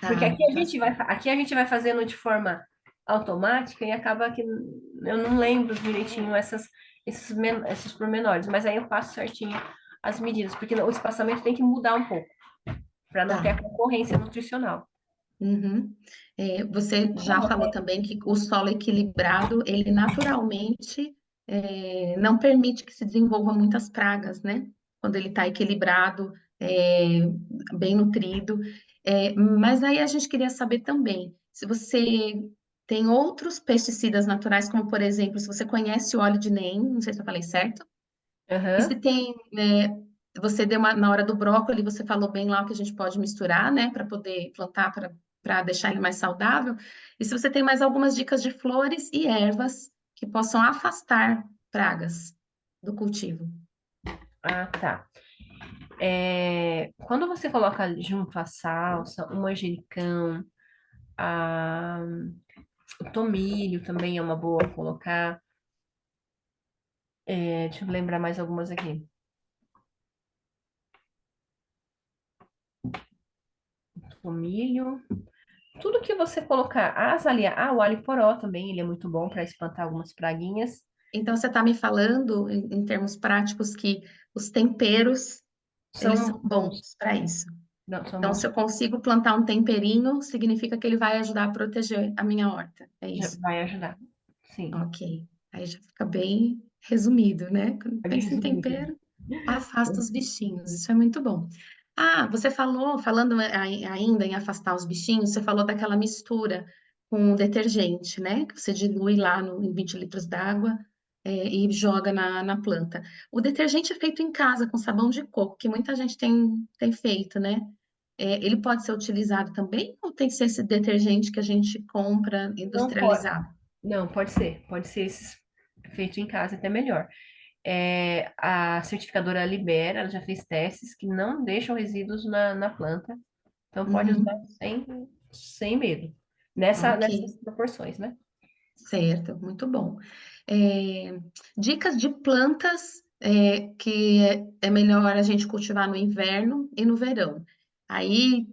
Porque Tá, tá certo. aqui a gente vai fazendo de forma automática e acaba que eu não lembro direitinho esses pormenores, mas aí eu passo certinho as medidas, porque o espaçamento tem que mudar um pouco, para não ter a Tá. concorrência nutricional. Uhum. Você já falou também que o solo equilibrado, ele naturalmente não permite que se desenvolvam muitas pragas, né? Quando ele está equilibrado, é, bem nutrido. Mas aí a gente queria saber também, se você tem outros pesticidas naturais, como por exemplo, se você conhece o óleo de NEM, não sei se eu falei certo, e se Aham. tem, você deu na hora do brócolis, você falou bem lá o que a gente pode misturar, né, para poder plantar, para deixar ele mais saudável. E se você tem mais algumas dicas de flores e ervas que possam afastar pragas do cultivo. Ah, tá. Quando você coloca junto a salsa, o manjericão, a, o tomilho também é uma boa colocar. Deixa eu lembrar mais algumas aqui. Tomilho. Tudo que você colocar, o alho poró também, ele é muito bom para espantar algumas praguinhas. Então, você está me falando, em termos práticos, que os temperos, eles São são bons, bons para isso. não, são Então, bons, se eu consigo plantar um temperinho, significa que ele vai ajudar a proteger a minha horta. É isso. vai ajudar. Sim, Ok. Aí já fica bem resumido, né? Quando é bem pensa em resumido. tempero, afasta os bichinhos. Isso é muito bom. Ah, você falou, falando ainda em afastar os bichinhos, você falou daquela mistura com detergente, né? Que você dilui lá em 20 litros d'água, e joga na planta. O detergente é feito em casa com sabão de coco, que muita gente tem feito, né? Ele pode ser utilizado também ou tem que ser esse detergente que a gente compra Não pode, industrializado? não, pode ser esses feito em casa até melhor. A certificadora libera, ela já fez testes que não deixam resíduos na planta, então pode usar Uhum. sem medo, Ok, nessas proporções, né? certo, muito bom. É, dicas de plantas que é melhor a gente cultivar no inverno e no verão. Aí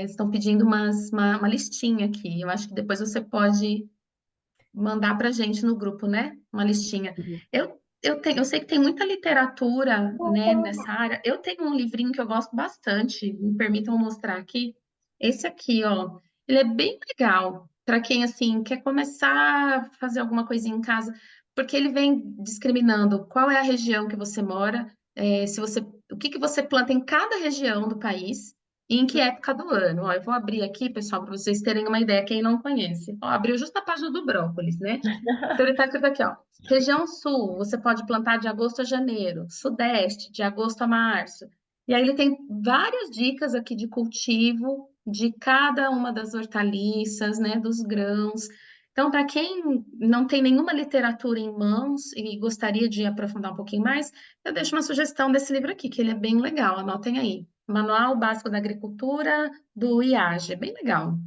estão pedindo uma listinha aqui. Eu acho que depois você pode mandar para a gente no grupo, né? Uma listinha. Uhum. Eu sei que tem muita literatura, né, nessa área. Eu tenho um livrinho que eu gosto bastante, me permitam mostrar aqui. Esse aqui, ó, ele é bem legal para quem, assim, quer começar a fazer alguma coisinha em casa, porque ele vem discriminando qual é a região que você mora, se você, o que que você planta em cada região do país e em que época do ano. Ó, eu vou abrir aqui, pessoal, para vocês terem uma ideia, quem não conhece. Ó, abriu justo a página do brócolis, né? Então ele está escrito aqui, ó. Região Sul, você pode plantar de agosto a janeiro. Sudeste, de agosto a março. E aí ele tem várias dicas aqui de cultivo de cada uma das hortaliças, né, dos grãos. Então, para quem não tem nenhuma literatura em mãos e gostaria de aprofundar um pouquinho mais, eu deixo uma sugestão desse livro aqui, que ele é bem legal, anotem aí. Manual Básico da Agricultura, do IAGE, bem legal.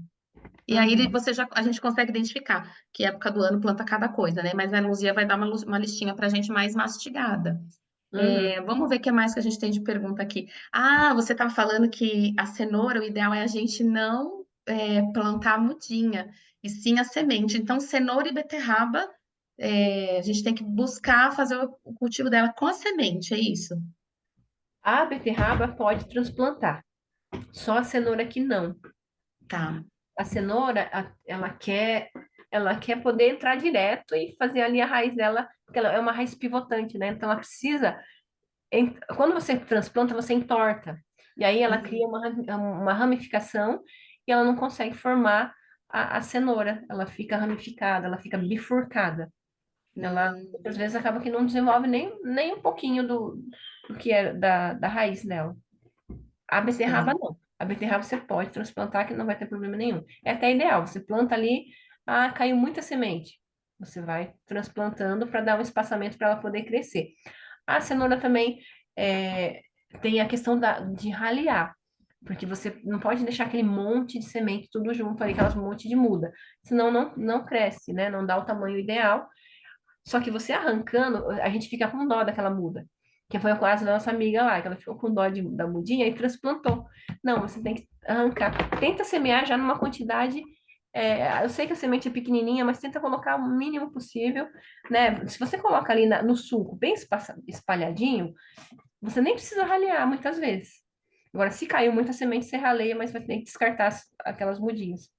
E aí Uhum. a gente consegue identificar que época do ano planta cada coisa, né? Mas a Luzia vai dar uma listinha para a gente mais mastigada. Uhum. Vamos ver o que mais que a gente tem de pergunta aqui. Ah, você estava falando que a cenoura, o ideal é a gente não plantar a mudinha, e sim a semente. Então, cenoura e beterraba, a gente tem que buscar fazer o cultivo dela com a semente, é isso? A beterraba pode transplantar, só a cenoura que não. Tá. A cenoura, ela quer poder entrar direto e fazer ali a raiz dela, porque ela é uma raiz pivotante, né? Então ela precisa, quando você transplanta, você entorta. E aí ela cria uma ramificação e ela não consegue formar a cenoura. Ela fica ramificada, ela fica bifurcada. Ela, Hum, às vezes, acaba que não desenvolve nem um pouquinho do que é da raiz dela. A beterraba sei. não. A beterraba você pode transplantar que não vai ter problema nenhum. É até ideal. Você planta ali, caiu muita semente. Você vai transplantando para dar um espaçamento para ela poder crescer. A cenoura também é, tem a questão de ralear. Porque você não pode deixar aquele monte de semente tudo junto ali, aquelas monte de muda. Senão não cresce, né? Não dá o tamanho ideal. Só que você arrancando, a gente fica com dó daquela muda. Que foi o caso da nossa amiga lá, que ela ficou com dó da mudinha e transplantou. Não, você tem que arrancar. Tenta semear já numa quantidade. Eu sei que a semente é pequenininha, mas tenta colocar o mínimo possível, né? Se você coloca ali no sulco bem espalhadinho, você nem precisa ralear muitas vezes. Agora, se caiu muita semente, você raleia, mas vai ter que descartar aquelas mudinhas.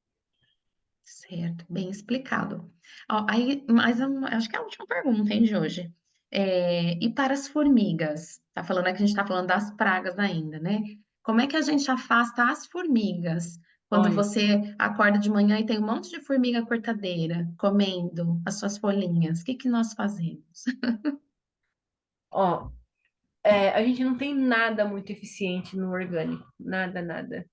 Certo, bem explicado. Ó, aí, mas acho que é a última pergunta, hein, de hoje. E para as formigas? Tá falando aqui, a gente está falando das pragas ainda, né? Como é que a gente afasta as formigas quando Olha, você acorda de manhã e tem um monte de formiga cortadeira comendo as suas folhinhas? O que que nós fazemos? ó, a gente não tem nada muito eficiente no orgânico. Nada, nada.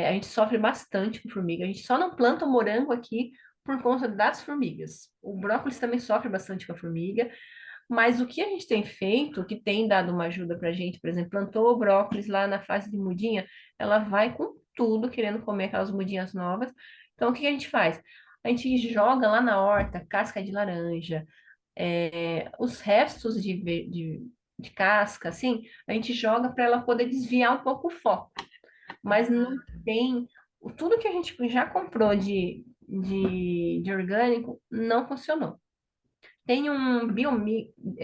A gente sofre bastante com formiga. A gente só não planta o morango aqui por conta das formigas. O brócolis também sofre bastante com a formiga. Mas o que a gente tem feito, o que tem dado uma ajuda para a gente, por exemplo, plantou o brócolis lá na fase de mudinha, ela vai com tudo querendo comer aquelas mudinhas novas. Então, o que a gente faz? A gente joga lá na horta casca de laranja, os restos de casca, assim, a gente joga para ela poder desviar um pouco o foco. Mas não tem. Tudo que a gente já comprou de orgânico não funcionou. Tem um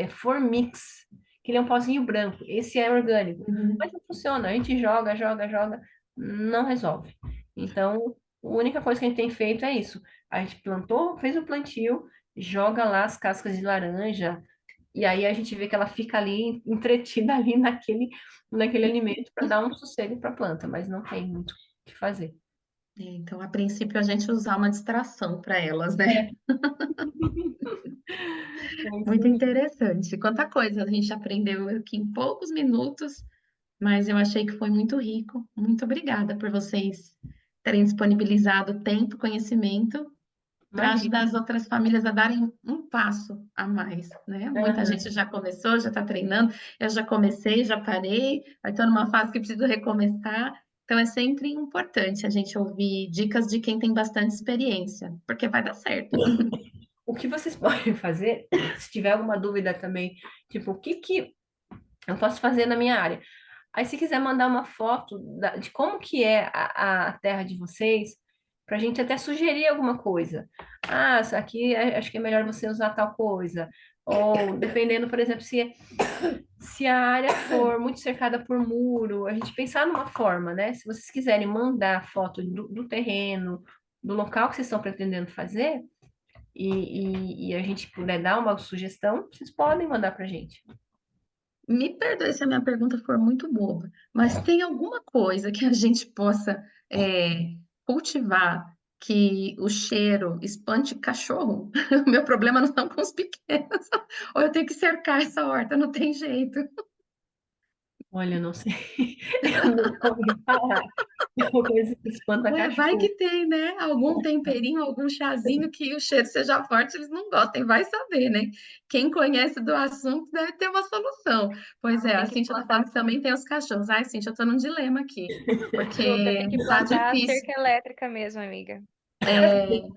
Formix, que ele é um pozinho branco. Esse é orgânico. Mas Uhum. não funciona. A gente joga, joga, joga, não resolve. Então, a única coisa que a gente tem feito é isso. A gente plantou, fez o plantio, joga lá as cascas de laranja, e aí a gente vê que ela fica ali entretida ali naquele alimento para dar um sossego para a planta, mas não tem muito o que fazer. Então, a princípio, a gente usar uma distração para elas, É, né? é isso Muito mesmo. interessante. Quanta coisa a gente aprendeu aqui em poucos minutos. Mas eu achei que foi muito rico. Muito obrigada por vocês terem disponibilizado tempo, conhecimento para ajudar Imagina. as outras famílias a darem um passo a mais, né? Muita Aham. gente já começou, já está treinando. Eu já comecei, já parei. Estou numa fase que preciso recomeçar. Então é sempre importante a gente ouvir dicas de quem tem bastante experiência, porque vai dar certo. O que vocês podem fazer, se tiver alguma dúvida também, tipo, o que eu posso fazer na minha área? Aí, se quiser mandar uma foto de como que é a terra de vocês, para a gente até sugerir alguma coisa. Ah, isso aqui acho que é melhor você usar tal coisa. Ou dependendo, por exemplo, se a área for muito cercada por muro, a gente pensar numa forma, né? Se vocês quiserem mandar foto do terreno, do local que vocês estão pretendendo fazer, e a gente puder dar uma sugestão, vocês podem mandar para a gente. Me perdoe se a minha pergunta for muito boba, mas tem alguma coisa que a gente possa cultivar que o cheiro espante cachorro? O meu problema não são com os pequenos. Ou eu tenho que cercar essa horta, não tem jeito. Olha, eu não sei. Eu nunca ouvi falar. É uma coisa que espanta Ué, vai cachorro. que tem, né? Algum temperinho, algum chazinho que o cheiro seja forte, eles não gostem, vai saber, né? Quem conhece do assunto deve ter uma solução. Pois é, Tem a que Cíntia tá plantar, falando que também tem os cachorros. Ai, Cíntia, eu tô num dilema aqui, fruta, porque tem que tá plantar a difícil. cerca elétrica mesmo, amiga. Tem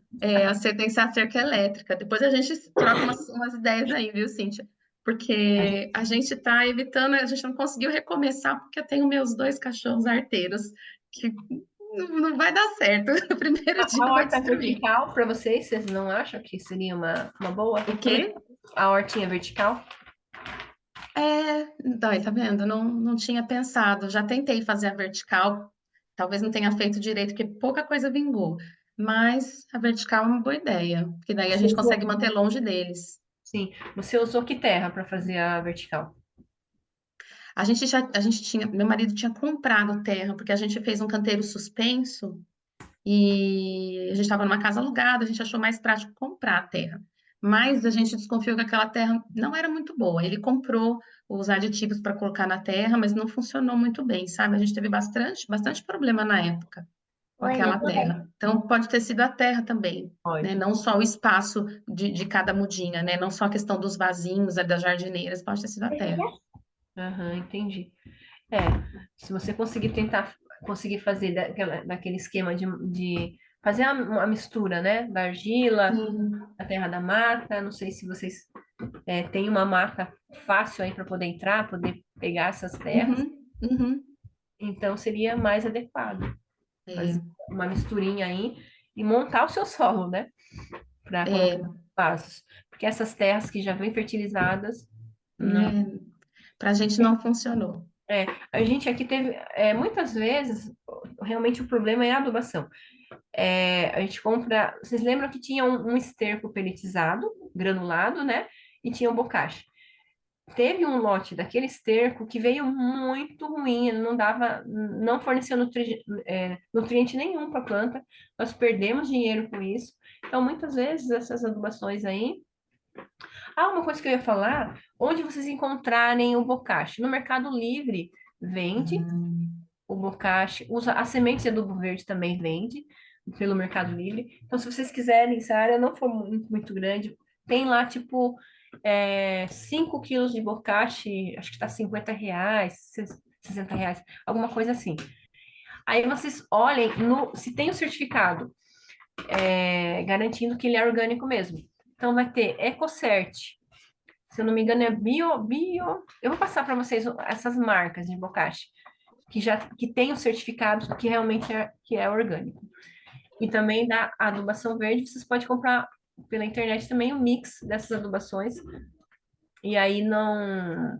que ser a cerca elétrica. Depois a gente troca umas ideias aí, viu, Cíntia? Porque a gente tá evitando, a gente não conseguiu recomeçar porque eu tenho meus dois cachorros arteiros, que não vai dar certo. No primeiro dia A vai horta destruir. vertical, para vocês, vocês não acham que seria uma boa? O quê? A hortinha vertical? Daí, tá vendo? Não tinha pensado. Já tentei fazer a vertical, talvez não tenha feito direito, porque pouca coisa vingou. Mas a vertical é uma boa ideia, porque daí a Você gente usou, consegue manter longe deles. sim, você usou que terra para fazer a vertical? A gente tinha, meu marido tinha comprado terra, porque a gente fez um canteiro suspenso e a gente estava numa casa alugada, a gente achou mais prático comprar a terra. Mas a gente desconfiou que aquela terra não era muito boa. Ele comprou os aditivos para colocar na terra, mas não funcionou muito bem, sabe? A gente teve bastante problema na época com aquela terra. Então, pode ter sido a terra também, né? Pode. Não só o espaço de cada mudinha, né? Não só a questão dos vasinhos, das jardineiras, pode ter sido a terra. Aham, entendi. É, se você conseguir fazer daquele esquema de fazer uma mistura, né? Da argila, Sim. da terra da mata, não sei se vocês têm uma mata fácil aí para poder entrar, poder pegar essas terras, Uhum, uhum. então seria mais adequado É, fazer uma misturinha aí e montar o seu solo, né? Para colocar é, vasos. Porque essas terras que já vêm fertilizadas, não. né? Para a gente não funcionou. É, a gente aqui teve, muitas vezes, realmente o problema é a adubação. A gente compra. Vocês lembram que tinha um esterco pelletizado, granulado, né? E tinha o bocashi. Teve um lote daquele esterco que veio muito ruim, ele não forneceu nutriente nenhum para a planta. Nós perdemos dinheiro com isso. Então, muitas vezes, essas adubações aí. Ah, uma coisa que eu ia falar, onde vocês encontrarem o bocashi? No Mercado Livre vende Hum, o bocashi, usa a semente de adubo verde também vende pelo Mercado Livre. Então, se vocês quiserem, se a área não for muito grande, tem lá tipo 5 quilos de bocashi, acho que está R$ 50, R$ 60, alguma coisa assim. Aí vocês olhem se tem o certificado, garantindo que ele é orgânico mesmo. Então vai ter EcoCert, se eu não me engano é bio. Eu vou passar para vocês essas marcas de bocashi que tem o certificado que realmente que é orgânico. E também da adubação verde, vocês podem comprar pela internet também o mix dessas adubações. E aí não.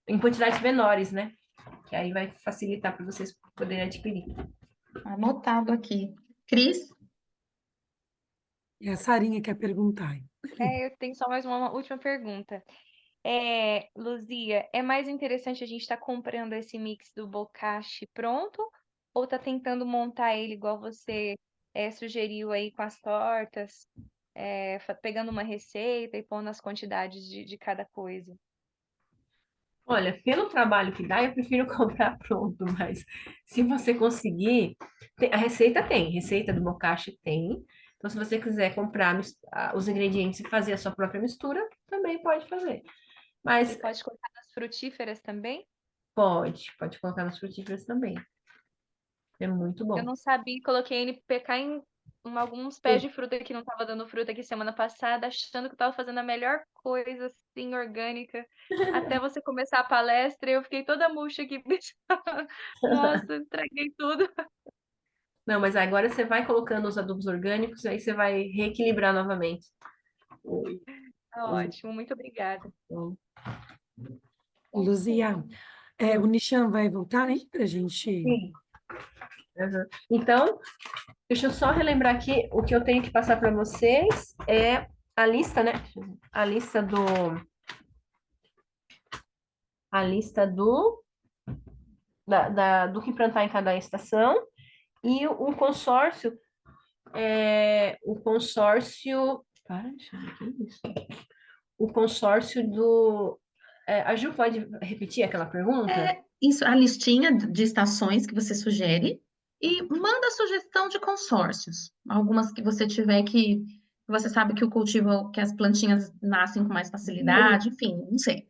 Em quantidades menores, né? Que aí vai facilitar para vocês poderem adquirir. anotado aqui. Cris? E a Sarinha quer perguntar. Eu tenho só mais uma última pergunta. Luzia, é mais interessante a gente estar comprando esse mix do bokashi pronto ou tá tentando montar ele igual você sugeriu aí com as tortas, pegando uma receita e pondo as quantidades de cada coisa? Olha, pelo trabalho que dá, eu prefiro comprar pronto, mas se você conseguir, a receita do bokashi tem. Então, se você quiser comprar os ingredientes e fazer a sua própria mistura, também pode fazer. E Mas pode colocar nas frutíferas também? pode colocar nas frutíferas também. É muito Eu bom. não sabia, coloquei NPK em alguns pés de fruta que não tava dando fruta aqui semana passada, achando que eu tava fazendo a melhor coisa, assim, orgânica. Até você começar a palestra, eu fiquei toda murcha aqui. Nossa, estraguei tudo. Não, mas agora você vai colocando os adubos orgânicos, aí você vai reequilibrar novamente. Tá ótimo, muito obrigada. Luzia, o Nishan vai voltar aí para a gente. Sim. Uhum. Então, deixa eu só relembrar aqui, o que eu tenho que passar para vocês é a lista, né? A lista do que plantar em cada estação e um consórcio, deixa eu ver aqui, isso. O consórcio a Ju pode repetir aquela pergunta? Isso, a listinha de estações que você sugere e manda sugestão de consórcios. Algumas que você tiver que você sabe que o cultivo, que as plantinhas nascem com mais facilidade, enfim, não sei.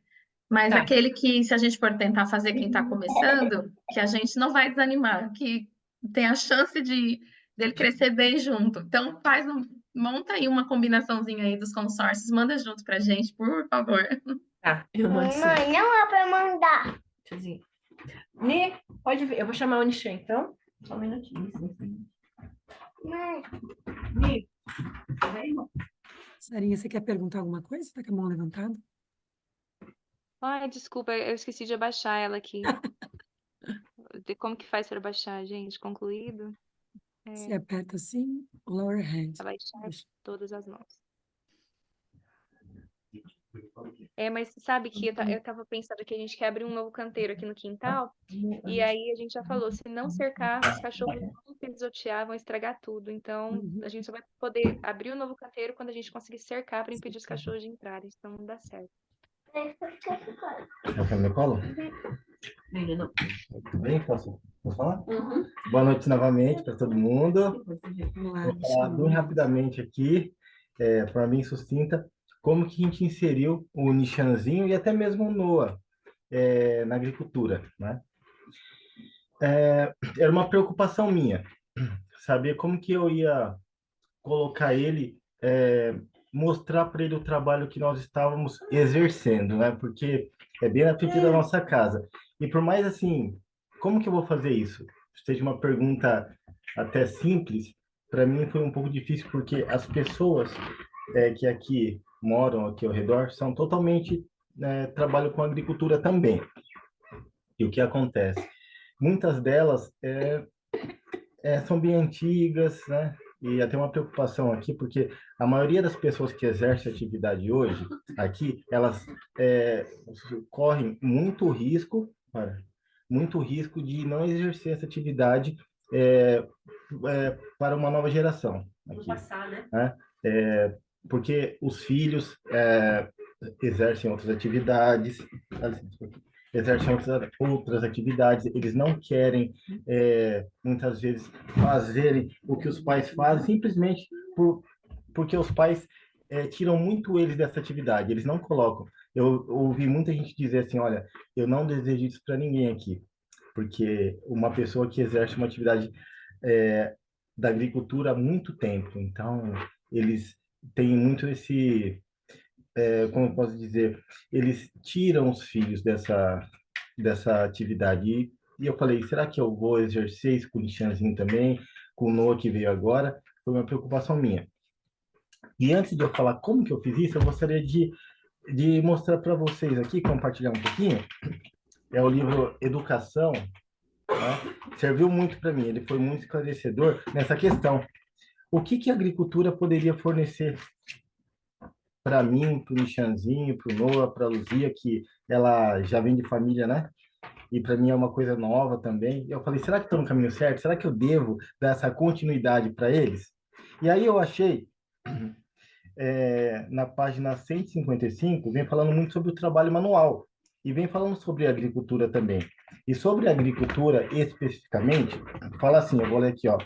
Mas Tá. aquele que, se a gente for tentar fazer quem está começando, que a gente não vai desanimar, que tem a chance dele crescer bem junto. Então, monta aí uma combinaçãozinha aí dos consórcios, manda junto pra gente, por favor. Tá, eu mando sim. Mãe, não é pra mandar. Deixa eu ver. Ni, pode ver. Eu vou chamar o Nishan, então. Só um minutinho. Mãe, Ni, vem. Sarinha, você quer perguntar alguma coisa? Tá com a mão levantada? Ai, desculpa, eu esqueci de abaixar ela aqui. Como que faz para baixar, gente? Concluído? Você aperta assim, lower hand. Abaixar todas as mãos. Mas sabe que eu tava pensando que a gente quer abrir um novo canteiro aqui no quintal, e aí a gente já falou, se não cercar, os cachorros vão pisotear, vão estragar tudo. Então, a gente só vai poder abrir o novo canteiro quando a gente conseguir cercar para impedir os cachorros de entrarem, senão não dá certo. Tá no meu colo? Ainda não. Tudo bem? Posso falar? Uhum. Boa noite novamente para todo mundo. Vamos lá, Vou falar bem rapidamente aqui, para mim sucinta, como que a gente inseriu o Nishanzinho e até mesmo o Noah na agricultura, né? Era uma preocupação minha, saber como que eu ia colocar ele, mostrar para ele o trabalho que nós estávamos exercendo, né? Porque é bem na frente da nossa casa. E por mais assim, como que eu vou fazer isso? Seja uma pergunta até simples, para mim foi um pouco difícil porque as pessoas que aqui moram aqui ao redor são totalmente trabalham com agricultura também. E o que acontece? Muitas delas são bem antigas, né? E até uma preocupação aqui, porque a maioria das pessoas que exercem atividade hoje aqui, elas correm muito risco de não exercer essa atividade para uma nova geração aqui, Passar, né? porque os filhos exercem outras atividades, eles não querem, muitas vezes, fazerem o que os pais fazem, simplesmente porque os pais tiram muito eles dessa atividade, eles não colocam. Eu ouvi muita gente dizer assim, olha, eu não desejo isso para ninguém aqui, porque uma pessoa que exerce uma atividade da agricultura há muito tempo, então eles têm muito como eu posso dizer, eles tiram os filhos dessa atividade. E eu falei, será que eu vou exercer isso com o Nishanzinho também, com o Noah que veio agora? Foi uma preocupação minha. E antes de eu falar como que eu fiz isso, eu gostaria de mostrar para vocês aqui, compartilhar um pouquinho. É o livro Educação, né? Serviu muito para mim, ele foi muito esclarecedor nessa questão. O que a agricultura poderia fornecer para mim, para o Nishanzinho, para o Noah, para a Luzia, que ela já vem de família, né? E para mim é uma coisa nova também. Eu falei, será que estou no caminho certo? Será que eu devo dar essa continuidade para eles? E aí eu achei, na página 155, vem falando muito sobre o trabalho manual. E vem falando sobre a agricultura também. E sobre a agricultura especificamente, fala assim, eu vou ler aqui, ó.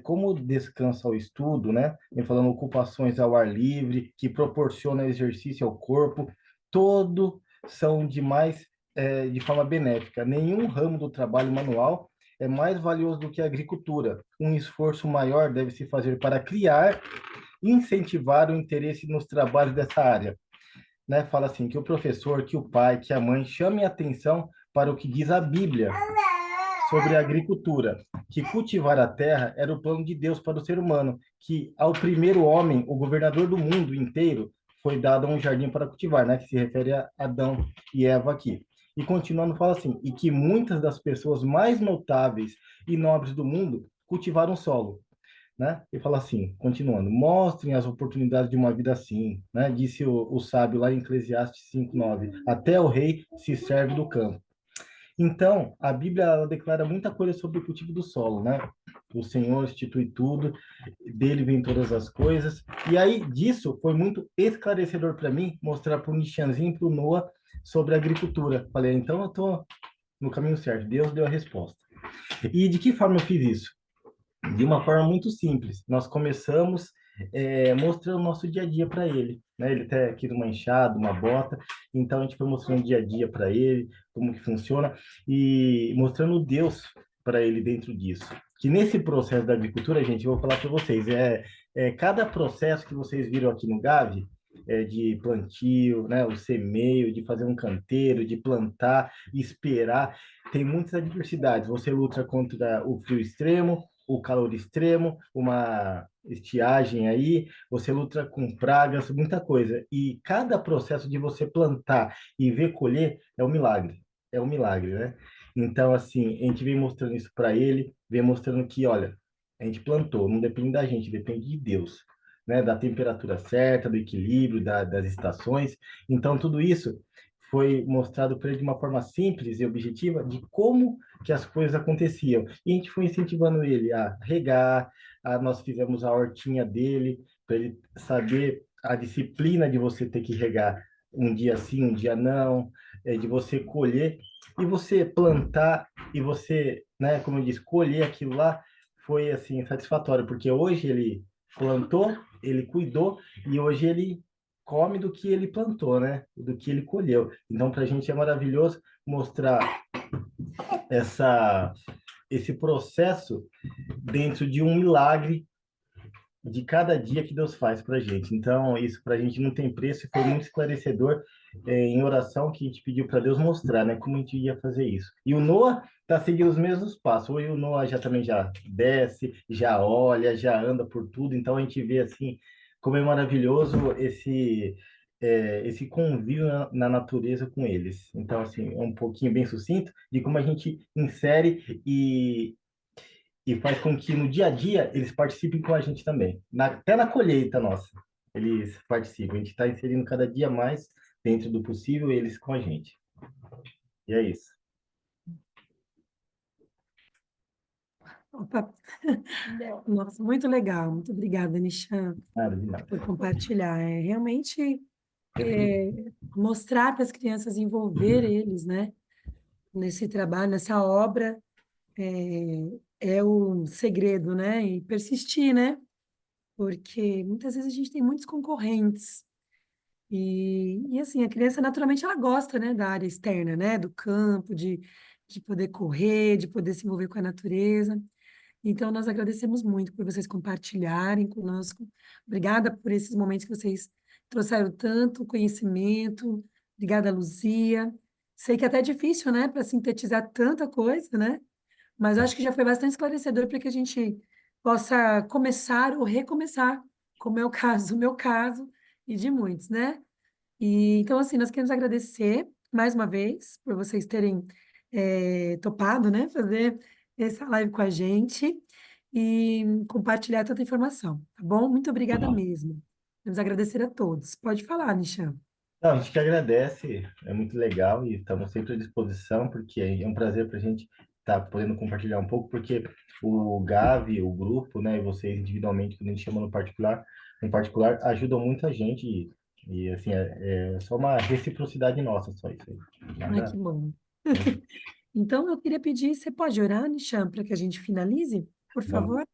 Como descansa o estudo, né? Vem falando ocupações ao ar livre, que proporciona exercício ao corpo, todo são de forma benéfica. Nenhum ramo do trabalho manual é mais valioso do que a agricultura. Um esforço maior deve se fazer para criar e incentivar o interesse nos trabalhos dessa área. Né? Fala assim, que o professor, que o pai, que a mãe chamem atenção para o que diz a Bíblia sobre a agricultura, que cultivar a terra era o plano de Deus para o ser humano, que ao primeiro homem, o governador do mundo inteiro, foi dado um jardim para cultivar, né? Que se refere a Adão e Eva aqui. E continuando, fala assim, e que muitas das pessoas mais notáveis e nobres do mundo cultivaram o solo, né? E fala assim, continuando, mostrem as oportunidades de uma vida assim, né? Disse o sábio lá em Eclesiastes 5:9, até o rei se serve do campo. Então, a Bíblia ela declara muita coisa sobre o cultivo do solo, né? O Senhor institui tudo, dele vem todas as coisas. E aí, disso, foi muito esclarecedor para mim mostrar para o Nishanzinho e para o Noah sobre a agricultura. Falei, então eu estou no caminho certo, Deus deu a resposta. E de que forma eu fiz isso? De uma forma muito simples. Nós começamos mostrando o nosso dia a dia para ele, né? Ele até quis uma enxada, uma bota, então a gente foi mostrando o dia a dia para ele, como que funciona, e mostrando Deus para ele dentro disso. Que nesse processo da agricultura, gente, eu vou falar para vocês, cada processo que vocês viram aqui no Gavi, de plantio, né, o semeio, de fazer um canteiro, de plantar, esperar, tem muitas adversidades. Você luta contra o frio extremo, o calor extremo, uma estiagem aí, você luta com pragas, muita coisa. E cada processo de você plantar e ver colher é um milagre, né? Então, assim, a gente vem mostrando isso para ele, vem mostrando que, olha, a gente plantou, não depende da gente, depende de Deus, né? Da temperatura certa, do equilíbrio, das estações. Então, tudo isso foi mostrado para ele de uma forma simples e objetiva de como que as coisas aconteciam. E a gente foi incentivando ele a regar, nós fizemos a hortinha dele, para ele saber a disciplina de você ter que regar um dia sim, um dia não, de você colher e você plantar e você, né, como eu disse, colher aquilo lá foi assim satisfatório, porque hoje ele plantou, ele cuidou e hoje ele come do que ele plantou, né? Do que ele colheu. Então, para a gente é maravilhoso mostrar esse processo dentro de um milagre de cada dia que Deus faz para a gente. Então, isso para a gente não tem preço e foi muito esclarecedor em oração que a gente pediu para Deus mostrar, né? Como a gente ia fazer isso. E o Noah está seguindo os mesmos passos. Hoje o Noah já desce, já olha, já anda por tudo. Então, a gente vê assim como é maravilhoso esse convívio na natureza com eles. Então, assim, é um pouquinho bem sucinto de como a gente insere e faz com que no dia a dia eles participem com a gente também. Até na colheita nossa, eles participam. A gente está inserindo cada dia mais, dentro do possível, eles com a gente. E é isso. Opa. Nossa, muito legal. Muito obrigada, Nishan, Nada de nada. por compartilhar. Realmente mostrar para as crianças, envolver eles, né, nesse trabalho, nessa obra, é o segredo, né? E persistir, né? Porque muitas vezes a gente tem muitos concorrentes. E assim, a criança naturalmente ela gosta, né, da área externa, né, do campo, de poder correr, de poder se envolver com a natureza. Então, nós agradecemos muito por vocês compartilharem conosco. Obrigada por esses momentos que vocês trouxeram tanto conhecimento. Obrigada, Luzia. Sei que até é difícil, né, para sintetizar tanta coisa, né? Mas eu acho que já foi bastante esclarecedor para que a gente possa começar ou recomeçar, como é o caso, o meu caso e de muitos, né? E, então, assim, nós queremos agradecer mais uma vez por vocês terem topado, né, fazer essa live com a gente e compartilhar tanta informação, tá bom? Muito obrigada mesmo. Queremos agradecer a todos. Pode falar, Nishan. Não, a gente que agradece, é muito legal e estamos sempre à disposição, porque é um prazer para a gente estar podendo compartilhar um pouco, porque o Gavi, o grupo, né, e vocês individualmente, quando a gente chama no particular, em particular, ajudam muita gente e assim, é só uma reciprocidade nossa, só isso aí. Ai, que bom. Então, eu queria pedir, você pode orar, Nishan, para que a gente finalize, por Vamos, favor?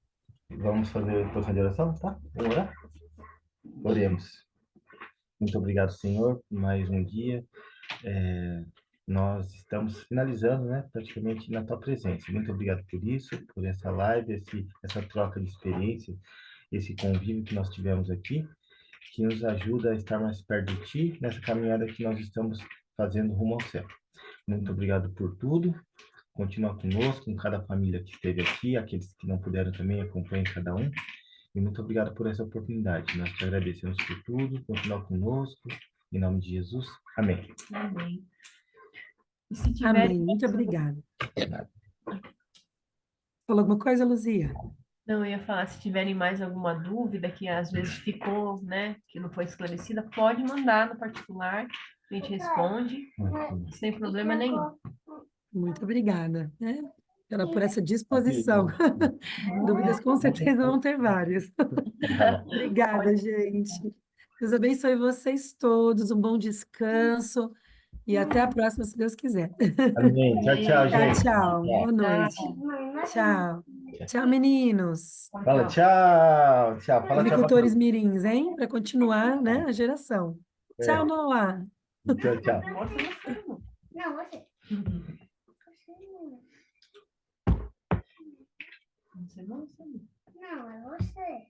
vamos fazer a processo de oração, tá? Vamos orar? Oremos. Muito obrigado, Senhor, por mais um dia. Nós estamos finalizando, né, praticamente na tua presença. Muito obrigado por isso, por essa live, essa troca de experiência, esse convívio que nós tivemos aqui, que nos ajuda a estar mais perto de ti nessa caminhada que nós estamos fazendo rumo ao céu. Muito obrigado por tudo. continua conosco, com cada família que esteve aqui, aqueles que não puderam também, acompanhem cada um. E muito obrigado por essa oportunidade. Nós te agradecemos por tudo, continua conosco, em nome de Jesus. Amém. Amém. E se tiverem Amém. Muito obrigada. Falou alguma coisa, Luzia? Não, eu ia falar, se tiverem mais alguma dúvida que às vezes ficou, né, que não foi esclarecida, pode mandar no particular, a gente responde, sem problema nenhum. Muito obrigada, né? Por essa disposição. Dúvidas com certeza vão ter várias. Obrigada, gente. Deus abençoe vocês todos, um bom descanso e até a próxima, se Deus quiser. Amém. Tchau, tchau, Tchau, gente. tchau. Boa noite. Tchau. Tchau, meninos. Fala tchau. Tchau. Fala tchau. Agricultores mirins, hein? Para continuar, né, a geração. Tchau, Noah. Tchau, tchau. Não, você. Você não, você não. Não, é você.